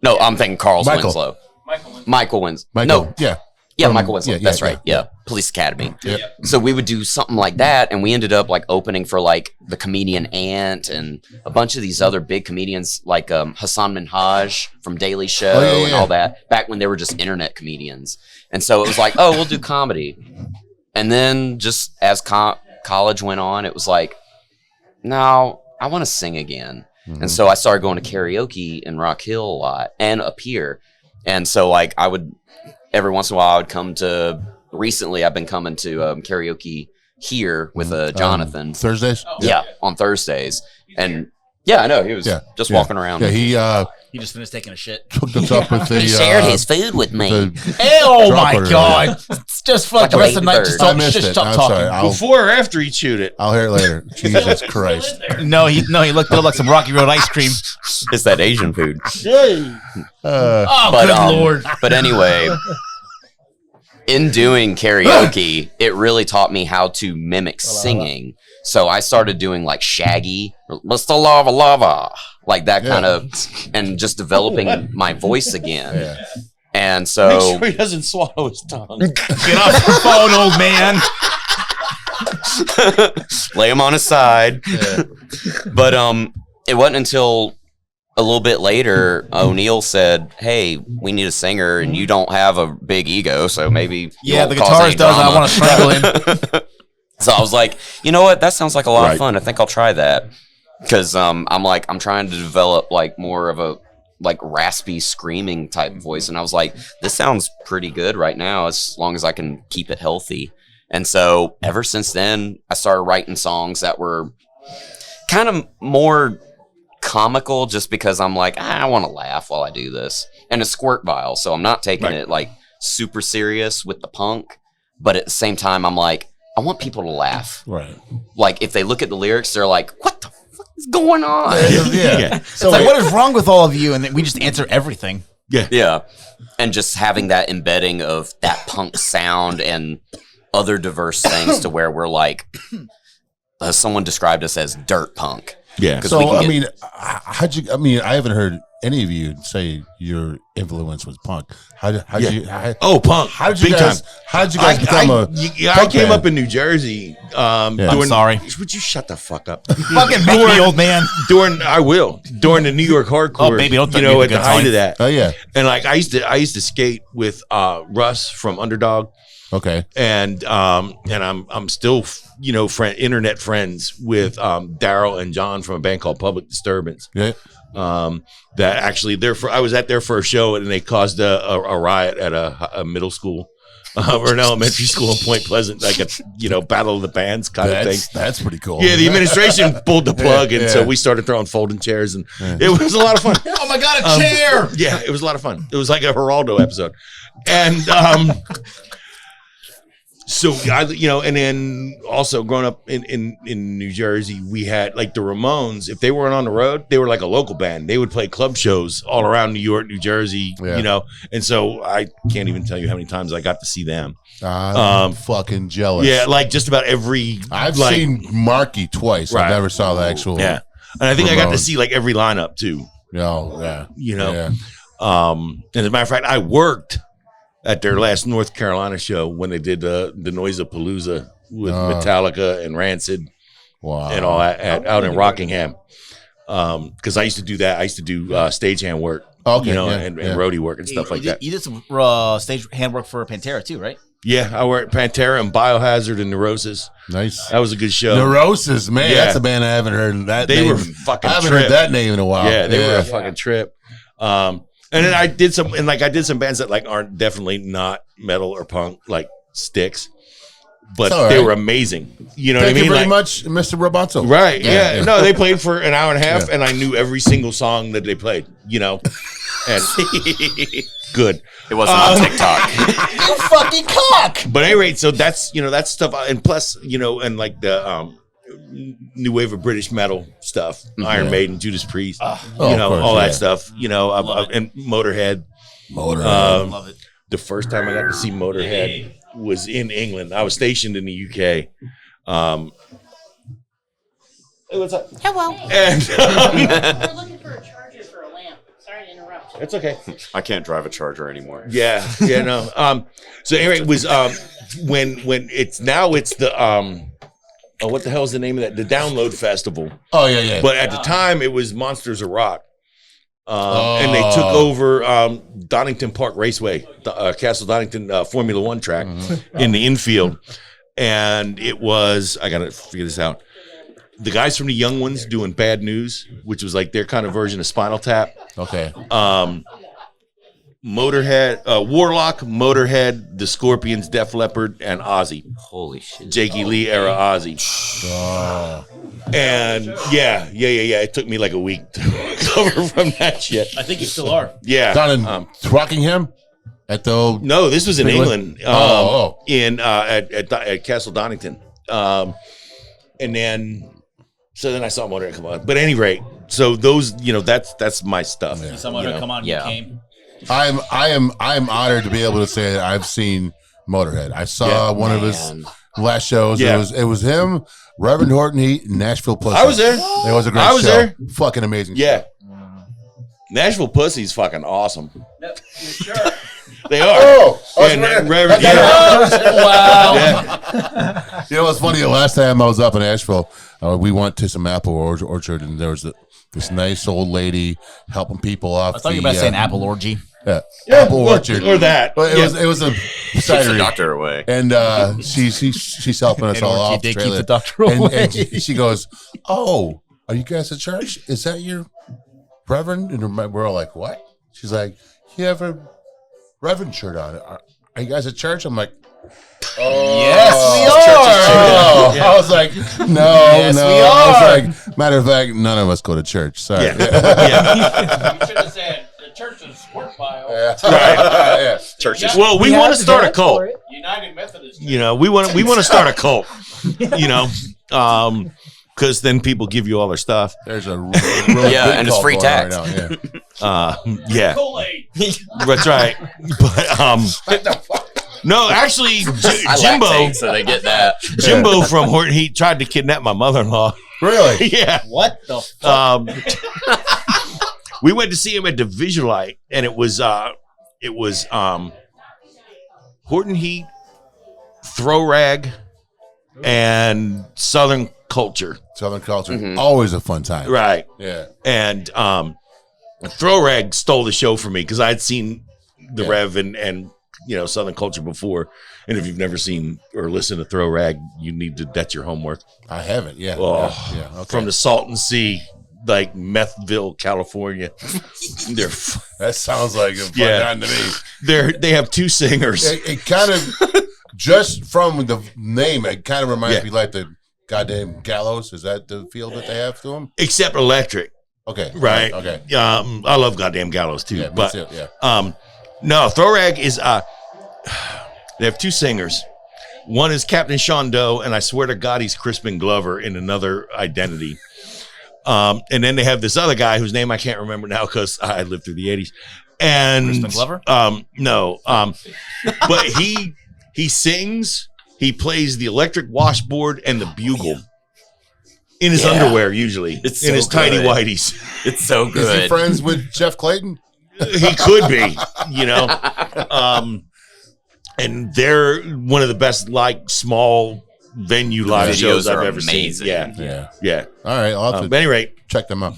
No, I'm thinking Carl's Michael. Winslow. Michael. Michael Winslow. Michael. No. Yeah. Yeah, Michael Winslow. yeah, That's yeah, right. Yeah. Police Academy. Yeah. So we would do something like that, and we ended up opening for the comedian Ant and a bunch of these other big comedians like Hassan Minhaj from Daily Show and all that. Back when they were just internet comedians, and so it was like, oh, we'll do comedy. And then just as college went on, it was like, no, I want to sing again. And so I started going to karaoke in Rock Hill a lot and up here, and so I would. Every once in a while, I would come to. Recently, I've been coming to karaoke here with Jonathan. Thursdays? Yeah, on Thursdays. And yeah, I know he was just walking around. Yeah, He just finished taking a shit. hooked us up with the. He shared his food with me. Oh my Dropper, God! It's just fuck the rest of the night. Just I stop, missed just it. stop I'm talking. sorry. Before or after he chewed it? I'll hear it later. Jesus Christ. No, he looked like some Rocky Road ice cream. It's that Asian food. Oh, But, good Lord! But anyway, in doing karaoke, it really taught me how to mimic singing. So I started doing Shaggy, Mr. Lava Lava, like that kind of, and just developing my voice again. Yeah. And Make so sure he doesn't swallow his tongue. Get off your phone, old man. lay him on his side. But it wasn't until a little bit later, O'Neill said, "Hey, we need a singer, and you don't have a big ego, so maybe you won't the cause guitarist any does. I drama." want to strangle him. So I was like, you know what? That sounds like a lot Right. of fun. I think I'll try that because I'm trying to develop more of a like raspy screaming type voice. And I was like, this sounds pretty good right now as long as I can keep it healthy. And so ever since then, I started writing songs that were kind of more comical just because I'm like, I want to laugh while I do this. And a Squirt Vile. So I'm not taking it like super serious with the punk. But at the same time, I'm like, I want people to laugh. Right. Like if they look at the lyrics, they're like, what the fuck is going on? Yeah. So like, what is wrong with all of you? And then we just answer everything. Yeah. And just having that embedding of that punk sound and other diverse things to where we're like, someone described us as dirt punk. Yeah. So, I mean, I haven't heard any of you say your influence was punk. Punk. How did you guys become I came up in New Jersey. I'm sorry. Would you shut the fuck up? Fucking make me, old man. During the New York hardcore. Oh, baby, don't at the height time. of that. Oh yeah. And like I used to skate with Russ from Underdog. Okay. And I'm still internet friends with Daryl and John from a band called Public Disturbance. Yeah. That actually I was at their first show and they caused a riot at a middle school or an elementary school in Point Pleasant, like a battle of the bands kind of thing. That's pretty cool. Yeah, the administration pulled the plug, and so we started throwing folding chairs, and it was a lot of fun. Oh my god, a chair! Yeah, it was a lot of fun. It was like a Geraldo episode, and so and then also growing up in New Jersey, we had like the Ramones. If they weren't on the road, they were like a local band. They would play club shows all around New York, New Jersey, and so I can't even tell you how many times I got to see them. I'm fucking jealous. Yeah, like just about every. I've seen Marky twice. Right. I never saw the actual. Yeah, and I think Ramones. I got to see like every lineup too. Oh yeah. And as a matter of fact, I worked at their last North Carolina show when they did the Noise-a-Palooza with Metallica and Rancid and all that out in Rockingham. Because I used to do that. I used to do stagehand work, and roadie work and stuff like that. You did some stage handwork for Pantera too, right? Yeah, I worked Pantera and Biohazard and Neurosis. Nice. That was a good show. Neurosis, man. Yeah. That's a band I haven't heard. They were fucking. I haven't heard that name in a while. Yeah, they were a fucking trip. And then I did some bands that like aren't definitely not metal or punk, like Styx, but they were amazing. You know what I mean? Thank you very much, Mr. Roboto. Right? Yeah. No, they played for an hour and a half, and I knew every single song that they played. And good. It wasn't on TikTok. You fucking cock. But at any rate, so that's that's stuff, and plus and like the new wave of British metal stuff, Iron Maiden, Judas Priest, all that stuff, and Motorhead. Love it. The first time I got to see Motorhead was in England. I was stationed in the UK. Hey, what's up? Hello. And We're looking for a charger for a lamp. Sorry to interrupt. it's okay. I can't drive a Charger anymore. Yeah, no. So anyway, it was when it's the what the hell is the name of that? The Download Festival. Oh yeah. But at the time, it was Monsters of Rock. And they took over Donington Park Raceway, Castle Donington Formula One track in the infield. And it was, I got to figure this out, the guys from the Young Ones doing Bad News, which was like their kind of version of Spinal Tap. Okay. Motorhead, Warlock, Motorhead, The Scorpions, Def Leppard, and Ozzy. Holy shit. Jakey Lee era Ozzy. And yeah. It took me like a week to recover from that shit. I think you still are. Yeah. Down in Rockingham at the No, this was in England. In at Castle Donington. And then I saw Motorhead come on. But at any rate, so those, that's my stuff. You saw Motorhead come on and you came. I am honored to be able to say that I've seen Motorhead. I saw one of his last shows. Yeah. It was him, Reverend Horton Heat, and Nashville Pussy. I was there. It was a great I was show. there. Fucking amazing. Yeah. Nashville Pussy's fucking awesome. No, you sure? They are. Reverend. Wow. Yeah. You know what's funny? The last time I was up in Asheville, we went to some apple orchard, and there was this nice old lady helping people off. I thought you were about to say an apple orgy. Yeah, apple orchard or that. But it was a Keeps the cidery. doctor away. And she's helping us all off. They the keep trailer. the doctor and away. she goes, "Oh, are you guys at church? Is that your Reverend? And we're all like, what? She's like, you have a Reverend shirt on. Are you guys at church? I'm like, oh, Yes, we are. Oh. I was like, no. We are. I was like, matter of fact, none of us go to church. Sorry. Yeah. You should have said the church is Squirt Vile. Yeah. Churches. Well, we want to start a cult. United Methodist. You know, we want to start a cult. You know, because then people give you all their stuff. There's a really Yeah, big and it's cult free going on tax. right now, Yeah, Kool-Aid. that's right. But no, actually, I Jimbo, lactate, so they get that. Jimbo from Horton Heat tried to kidnap my mother-in-law. Really? Yeah. What the fuck? We went to see him at the Visualite, and it was Horton Heat, Throw Rag, and Southern Culture. Southern culture, always a fun time. Right. Yeah. And Throw Rag stole the show for me because I'd seen the Rev and Southern Culture before. And if you've never seen or listened to Throw Rag, that's your homework. I haven't. Yeah. Oh, Yeah. Okay. From the Salton Sea, like Methville, California. That sounds like a fun time to me. They have two singers. It kind of, just from the name, it kind of reminds me like the goddamn Gallows. Is that the feel that they have to them? Except electric. Okay. Right. Okay. I love goddamn Gallows too. Yeah, but me too, yeah. No, Throw Rag is they have two singers. One is Captain Sean Doe, and I swear to God he's Crispin Glover in another identity. And then they have this other guy whose name I can't remember now because I lived through the 80s. And Crispin Glover? No. But he sings, he plays the electric washboard and the bugle. In his underwear, usually. It's in so his tiny good. whities. It's so Is good. he friends with Jeff Clayton? He could be, and they're one of the best, like, small venue live videos shows I've are ever amazing. seen. Yeah. All right. I'll have to But at any rate, check them out.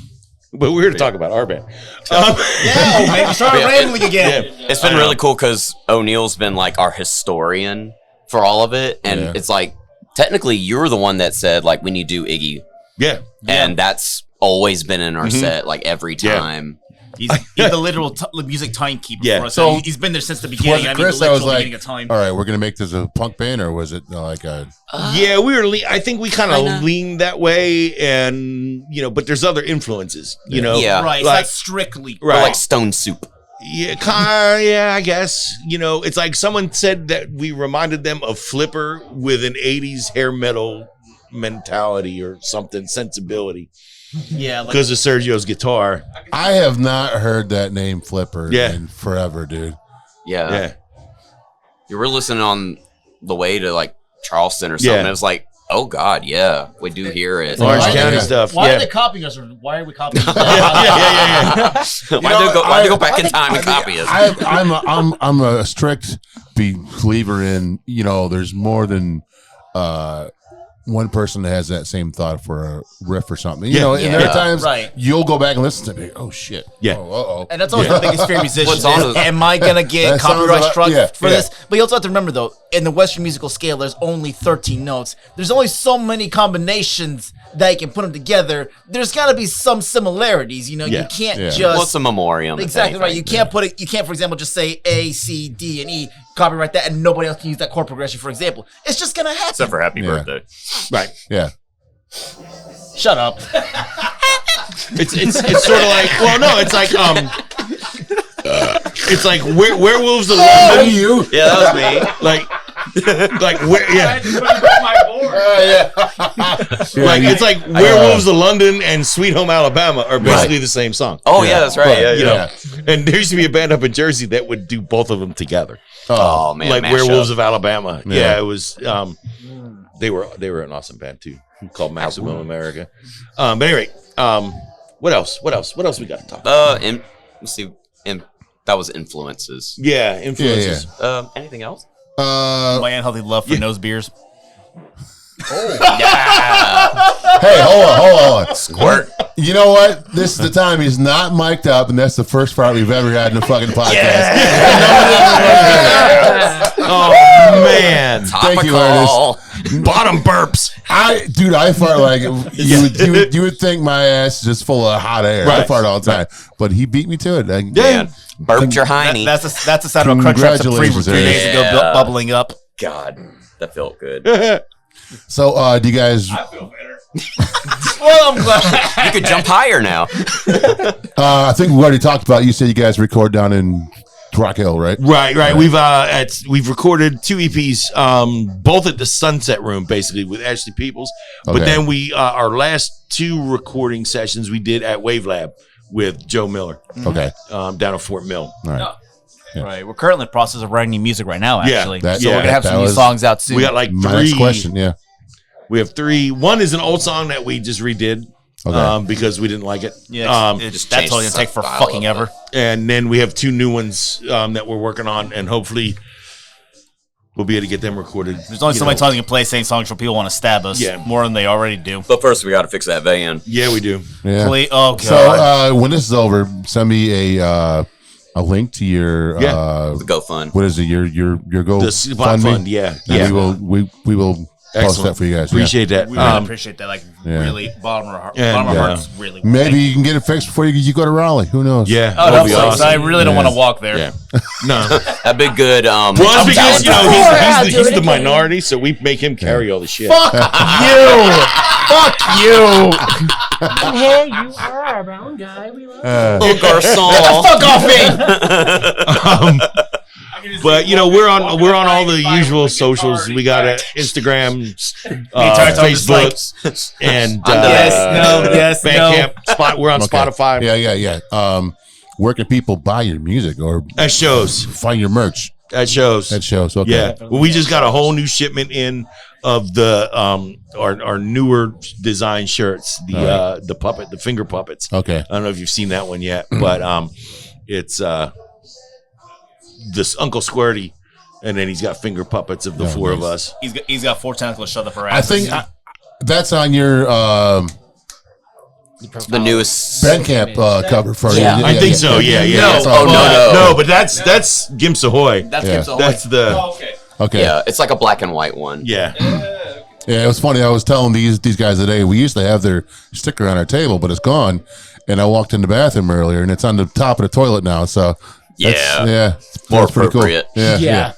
but we're here to talk about our band. Maybe start rambling again. It's been really cool because O'Neill's been like our historian for all of it. And it's like, technically, you're the one that said, like, we need to do Iggy. Yeah. And that's always been in our set, like, every Yeah. time. He's the literal music timekeeper Yeah. for us. So- So he's been there since the beginning. Was it I mean, Chris the that was literal like, beginning of time. all right, we're going to make this a punk band, or was it like a... Yeah, we were. I think we kind of leaned that way, and but there's other influences. Yeah. Right, it's like- not strictly. Or like Stone Soup. Yeah, I guess. It's like someone said that we reminded them of Flipper with an 80s hair metal mentality or something, sensibility, Yeah, like, because of Sergio's guitar. I have not heard that name Flipper Yeah. in forever, dude. Yeah. Yeah. You were listening on the way to like Charleston or something. Yeah. It was like, oh God, yeah, we do hear it. Orange Why- County yeah. stuff. why Yeah. are they copying us? Or why are we copying us? Why do go back in time and copy us? I'm a strict believer in, there's more than one person that has that same thought for a riff or something. And there are times Right. you'll go back and listen to me. Oh shit. Yeah. Oh, uh-oh. And that's always the biggest fear of musicians. What's on Is, the- am I gonna get That sounds copyright about- struck yeah, for yeah. this? But you also have to remember, though, in the Western musical scale, there's only 13 notes. There's only so many combinations that you can put them together. There's got to be some similarities. You Yeah. can't Yeah. just What's a memoriam? if exactly right. anything? You can't put it. You can't, for example, just say A, C, D, and E. Copyright that, and nobody else can use that chord progression. For example, it's just gonna happen. Except for Happy Yeah. Birthday. Right. Yeah. Shut up. It's sort of like, well, no, it's like it's like werewolves of London. You. Yeah, that was me. like where? Yeah. my board. Like it's like Werewolves of London and Sweet Home Alabama are basically the same song. Oh yeah, that's right. Yeah, You yeah. know, and there used to be a band up in Jersey that would do both of them together, Oh man, like mashup. Werewolves of Alabama. Yeah. Yeah, it was. They were an awesome band too, called Maximum America. But anyway, what else? What else we got to talk about? Let's see. That was influences. Yeah, influences. Anything else? My unhealthy love for nose beers. Hey, hold on. Squirt. You know what? This is the time he's not mic'd up, and that's the first part we've ever had in the fucking podcast. Oh man, Thank you, Topical. Ernest. Bottom burps. I fart like you would think my ass is just full of hot air. I Right. fart all the time, but he beat me to it. Yeah. Burped your hiney. That's the sound of a crunch wrap Supreme from 3 Congratulations, days ago, Yeah. bubbling up. God, that felt good. So, do you guys? I feel better. Well, I'm glad. You could jump higher now. I think we already talked about. You said you guys record down in Rock Hill, right? Right. We've recorded 2 EPs, both at the Sunset Room, basically with Ashley Peoples. But Okay. then we our last 2 recording sessions we did at Wave Lab with Joe Miller, Okay. down at Fort Mill. All right. Right, we're currently in the process of writing new music right now. Yeah, Actually, that- so we're gonna have that some new was- songs out soon. We got like 3. My next question. Yeah. We have 3. One is an old song that we just redid Okay. because we didn't like it. yeah, Um, that's changed totally gonna take for style fucking of ever. and then we have 2 new ones that we're working on, and hopefully we'll be able to get them recorded. There's only so many times you can play same songs where people want to stab us. Yeah. More than they already do. But first, we got to fix that van. Yeah, we do. Yeah. Oh god. So when this is over, send me a link to your Yeah. The GoFund. what is it? Your go The spot fund, yeah. And we will post Excellent. that for you guys. Appreciate that. we really appreciate that. Like yeah. really, bottom of our And, bottom of our hearts. Really. Maybe you can get it fixed before you go to Raleigh. Who knows? Yeah, Oh, that'd be no, awesome. I really don't Yeah. want to walk there. Yeah. No. That'd be good. Well, it's because, you know, I'll he's do the it again. minority, so we make him carry all the shit. Fuck you. Fuck you. Hey, you are a brown guy. We love Oh, garçon. Fuck off me. But you know, we're on all the usual socials. We got Instagram, Facebook, and Bandcamp. Spot. We're on Okay. Spotify. Yeah. Where can people buy your music or At shows. find your merch At shows. at shows? Okay. Yeah. Well, we just got a whole new shipment in of the our newer design shirts. The puppet, the finger puppets. Okay. I don't know if you've seen that one yet, but it's this Uncle Squirty, and then he's got finger puppets of the Oh, 4 of nice. us. He's got 4 tentacles shoved up our I ass. think that's on your The newest. Bandcamp cover for Yeah, I think so. Yeah. That's No, on- no. But that's Gimps Ahoy. That's Yeah. That's the Oh, okay. Okay. Yeah, it's like a black and white one. yeah. Yeah, it was funny. I was telling these guys today, we used to have their sticker on our table, but it's gone. And I walked in the bathroom earlier, and it's on the top of the toilet now. So Yeah. it's More pretty cool. appropriate. Yeah.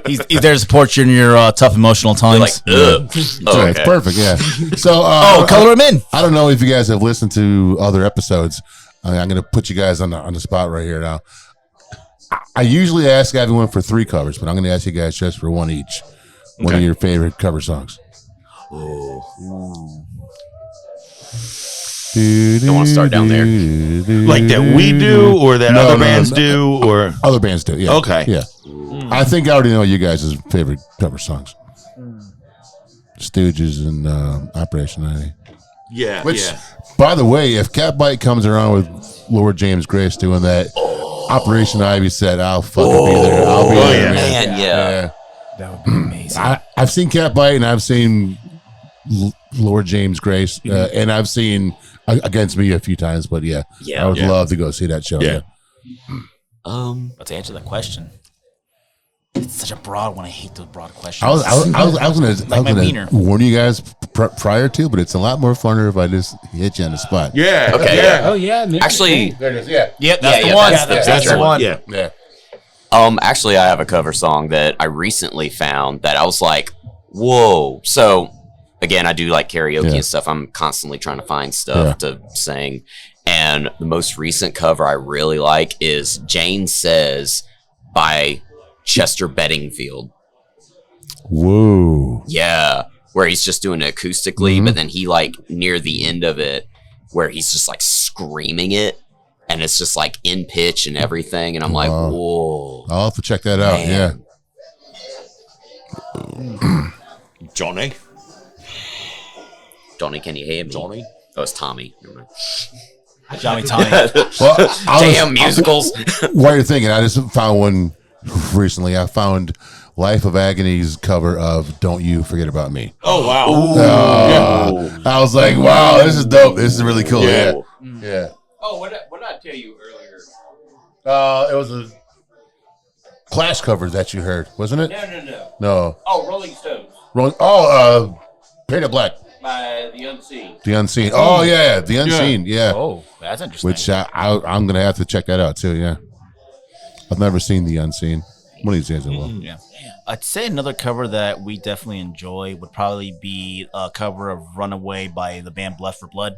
he's there to support you in your tough emotional You're like, times. ugh. It's, Oh, it's okay. perfect. Yeah. So Color him in. I don't know if you guys have listened to other episodes. I'm going to put you guys on the spot right here now. I usually ask everyone for 3 covers, but I'm going to ask you guys just for 1 each. One of Okay. your favorite cover songs. Don't want to start down there. Like that we do, or that No, other no, bands no. do, or Other bands do. Yeah. Okay. Yeah. I think I already know you guys' favorite cover songs. Stooges and Operation Ivy. yeah, Which, yeah. by the way, if Catbite comes around with Lord James Grace doing that Operation Ivy set, I'll fucking be there. I'll be there, yeah. man. Man, yeah. That would be amazing. I've seen Catbite and I've seen Lord James Grace, and I've seen Against Me a few times. But yeah, Yeah. I would Yeah. love to go see that show. Yeah. But to answer that question, it's such a broad one. I hate those broad questions. I was my gonna wiener. warn you guys prior to, but it's a lot more funner if I just hit you on the spot. Yeah. Okay. Yeah. Oh yeah, maybe. Actually, There it is. Yeah. Yep, that's Yeah, the yeah, one. that's the one. Yeah. Yeah. actually, I have a cover song that I recently found that I was like, whoa. So, again, I do like karaoke Yeah. and stuff. I'm constantly trying to find stuff to sing. And the most recent cover I really like is Jane Says by Chester Bedingfield. Whoa. Yeah. Where he's just doing it acoustically, but then he, like, near the end of it, where he's just, like, screaming it. And it's just, like, in pitch and everything. And I'm like, Wow. whoa. I'll have to check that out. Man. Johnny. Johnny, can you hear me? Johnny. Oh, it's Tommy. Never mind. Johnny Tommy. Well, Damn musicals. while you're thinking, I just found one recently. I found Life of Agony's cover of "Don't You Forget About Me." Oh wow. I was like, wow, this is dope. This is really cool. Yeah. Yeah. Oh, what did I tell you earlier? It was a Clash cover that you heard, wasn't it? No. No. Oh, Rolling Stones. Painted Black. By the Unseen. The Unseen. Oh, yeah. The Unseen. Yeah. Oh, that's interesting. Which I'm going to have to check that out, too. Yeah. I've never seen The Unseen. One of these days I will. Yeah. I'd say another cover that we definitely enjoy would probably be a cover of Runaway by the band Blood for Blood.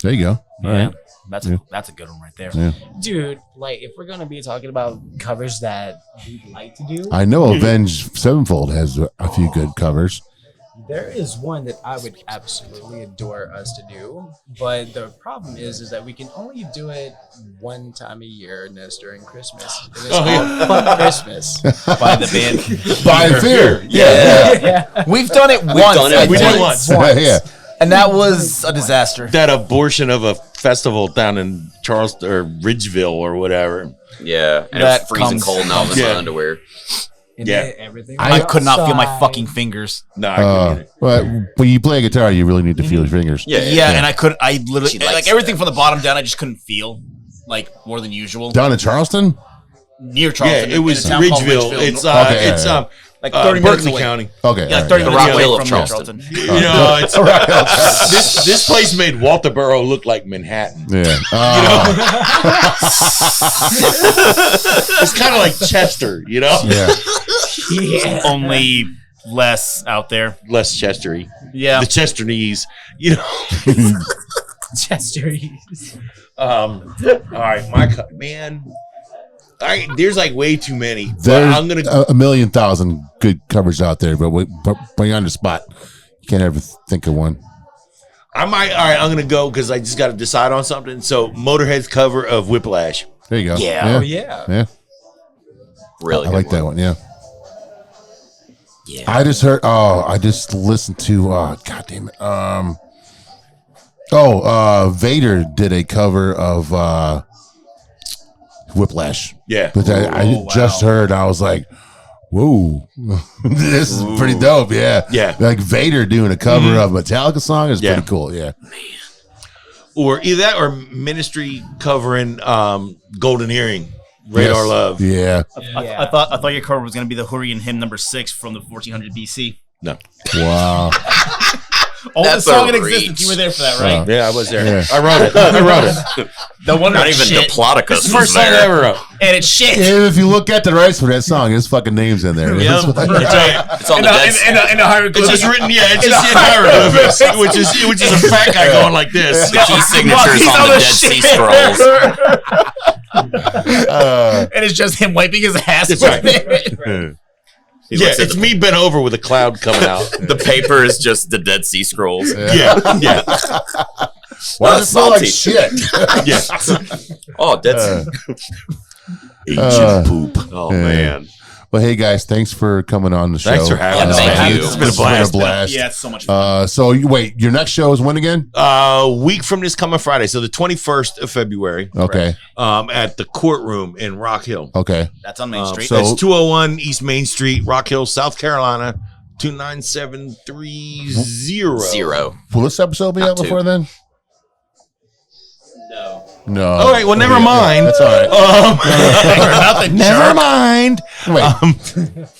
There you go. All right. That's a good one right there. Yeah. Dude, like if we're gonna be talking about covers that we like to do, I know Avenged Sevenfold has a few good covers. there is one that I would absolutely adore us to do. But the problem is that we can only do it one time a year, and that's during Christmas. It is called Fuck Christmas. By the band. By Fear. Yeah. We've done it once. We did it once. Yeah. And that was a disaster. That abortion of a festival down in Charleston or Ridgeville or whatever. Yeah, and That it's freezing comes- cold and I was in Yeah. my underwear. And Yeah. then everything I was could not feel my outside. fucking fingers. No, I couldn't get it. But when you play a guitar, you really need to feel your fingers. Yeah, Yeah, and I literally, She likes like everything from the bottom down, I just couldn't feel, like, more than usual. Down in Charleston? Near Yeah, Charleston. it was in a town called Ridgeville. It's Okay, it's yeah. like 30 minutes Berkeley away. County. Okay. Yeah, all 30 right, minutes Rock away Hill of from Charleston. You know, it's this place made Walterboro look like Manhattan. Yeah. It's kind of like Chester, you know, Yeah. Yeah. Only less out there. less Chestery. Yeah. The Chesternese, you know. Chester. All right, man. There's like way too many. But There's I'm gonna. a million thousand good covers out there, but when you're on the spot, you can't ever think of one. I might. All right, I'm gonna go because I just got to decide on something. So Motorhead's cover of Whiplash. There you go. Yeah. Oh, yeah. Yeah. really I good like that one. Yeah. Yeah. I just heard. I just listened to. God damn it. Vader did a cover of Whiplash. Yeah. But I just heard. I was like, whoa, this is pretty dope. Yeah. Yeah. Like Vader doing a cover of a Metallica song is Yeah. pretty cool. Yeah. Or either that or Ministry covering Golden Earring, Radar Yes. Love. Yeah. I thought your cover was going to be the Hurrian hymn number 6 from the 1400 BC. No. Wow. Oldest That's a song in reach. existence. You were there for that, right? Yeah, I was there. Yeah. I wrote it. The one Not that even shit. Diplodocus It's the first was song I there. ever wrote. And it's shit. If you look at the rights for that song, his fucking name's in there. Yep. It's right. It's on the dead In a It's hieroglyphic. just written. Yeah, it's just in hieroglyphics, which is a fat guy going like this. The key signatures He's on on the the Dead Sea shit. Scrolls. And it's just him wiping his ass. That's with right. it. He Yeah, looks at it's me bent over with a cloud coming out. the paper is just the Dead Sea Scrolls. Yeah, yeah, Why does it smell like Salty. shit? yeah. Oh, Dead Sea. Agent poop. Oh, Yeah. man. Well, hey guys, thanks for coming on the show. Thanks for having us, us. thank man. you. It's been a blast. Yeah, it's so much fun. So wait, your next show is when again? Week from this coming Friday, so the 21st of February, Okay. at the Courtroom in Rock Hill. Okay. That's on Main Street. so- It's 201 East Main Street, Rock Hill, South Carolina, 29730. 0. Will this episode be out Not before two. then? No. All right, well, never mind. That's all right. Never mind. Wait.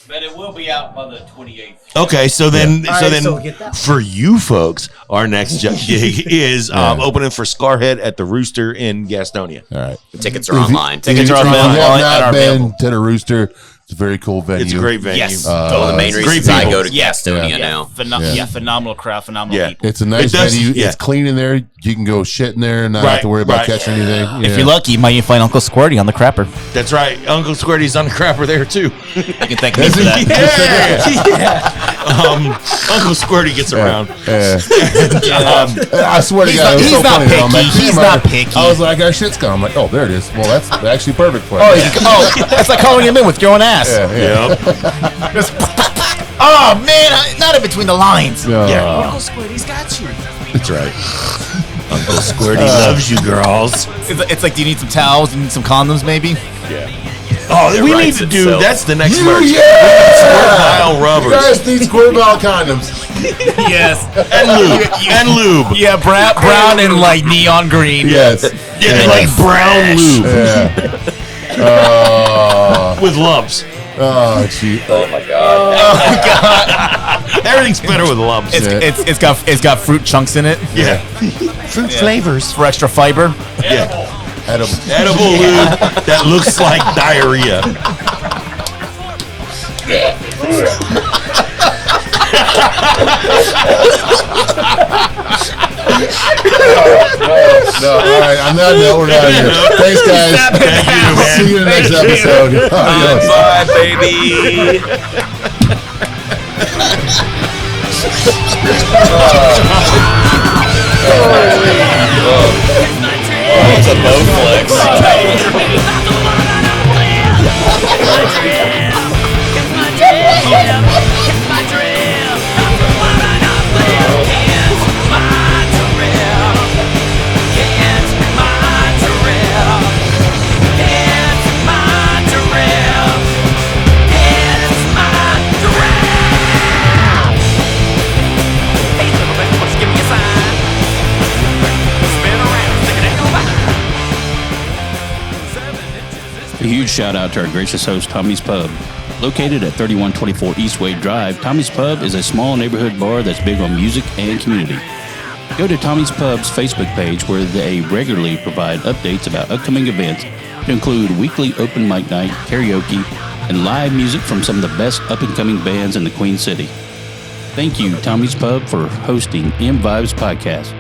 But it will be out by the 28th. Okay, so then, so get that. for you folks, our next gig is opening for Scarhead at the Rooster in Gastonia. All right. The tickets are online. Tickets are If you available have at not our been available. to the Rooster, it's a very cool venue. It's a great venue. Yes. One of the main great reasons I people. go to Yeah. Gastonia Yeah. now. Phenomenal crowd, phenomenal Yeah. people. It's a nice It does- venue. yeah. It's clean in there. You can go shit in there and not have Right, to worry about right. catching anything. If Yeah. you're lucky, you might find Uncle Squirty on the crapper. That's right. Uncle Squirty's on the crapper there too. You can thank me for that. Uncle Squirty gets around. I swear to God, it was he's so not funny. though. I'm picky. like, He's damn, not picky. I was like, our shit's gone. I'm like, oh, there it is. Well, that's actually perfect for Oh, it. that's like calling him in with your own ass. Yep. Oh man, not in between the lines. Yeah. Uncle Squirty's got you. That's right. Uncle Squirty loves you, girls. It's like, do you need some towels? Do you need some condoms, maybe? Oh, we need writes to do. itself. That's the next merch. Yeah! Squirt Vile You rubbers guys need Squirt Vile condoms. Yes. and lube. Yeah, brown and like neon green. Yes. Yeah, like brown lube Yeah. with lumps. Oh, gee. Oh, my God. Everything's better with lumps. It's got fruit chunks in it. Yeah. Fruit flavors for extra fiber. Yeah. Edible lube that looks like diarrhea. No, all right. On that note, we're out of here. Thanks, guys. Thank you, man. See you in the next episode. Adios. Bye, baby. It's a Bowflex. A huge shout out to our gracious host, Tommy's Pub. Located at 3124 East Wade Drive, Tommy's Pub is a small neighborhood bar that's big on music and community. Go to Tommy's Pub's Facebook page where they regularly provide updates about upcoming events to include weekly open mic night, karaoke, and live music from some of the best up-and-coming bands in the Queen City. Thank you, Tommy's Pub, for hosting ImVibes Podcast.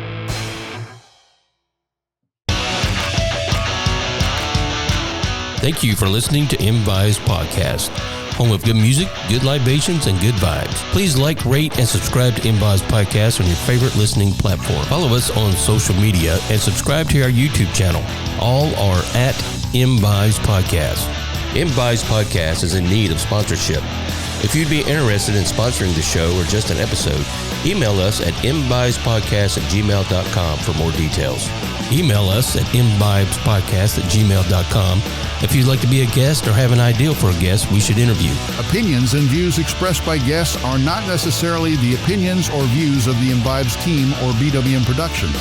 Thank you for listening to ImVibes Podcast, home of good music, good libations, and good vibes. Please like, rate, and subscribe to ImVibes Podcast on your favorite listening platform. Follow us on social media and subscribe to our YouTube channel. All are at ImVibes Podcast. ImVibes Podcast is in need of sponsorship. If you'd be interested in sponsoring the show or just an episode, email us at imvibespodcast@gmail.com for more details. Email us at imvibespodcast@gmail.com if you'd like to be a guest or have an idea for a guest we should interview. Opinions and views expressed by guests are not necessarily the opinions or views of the ImVibes team or BWM Productions.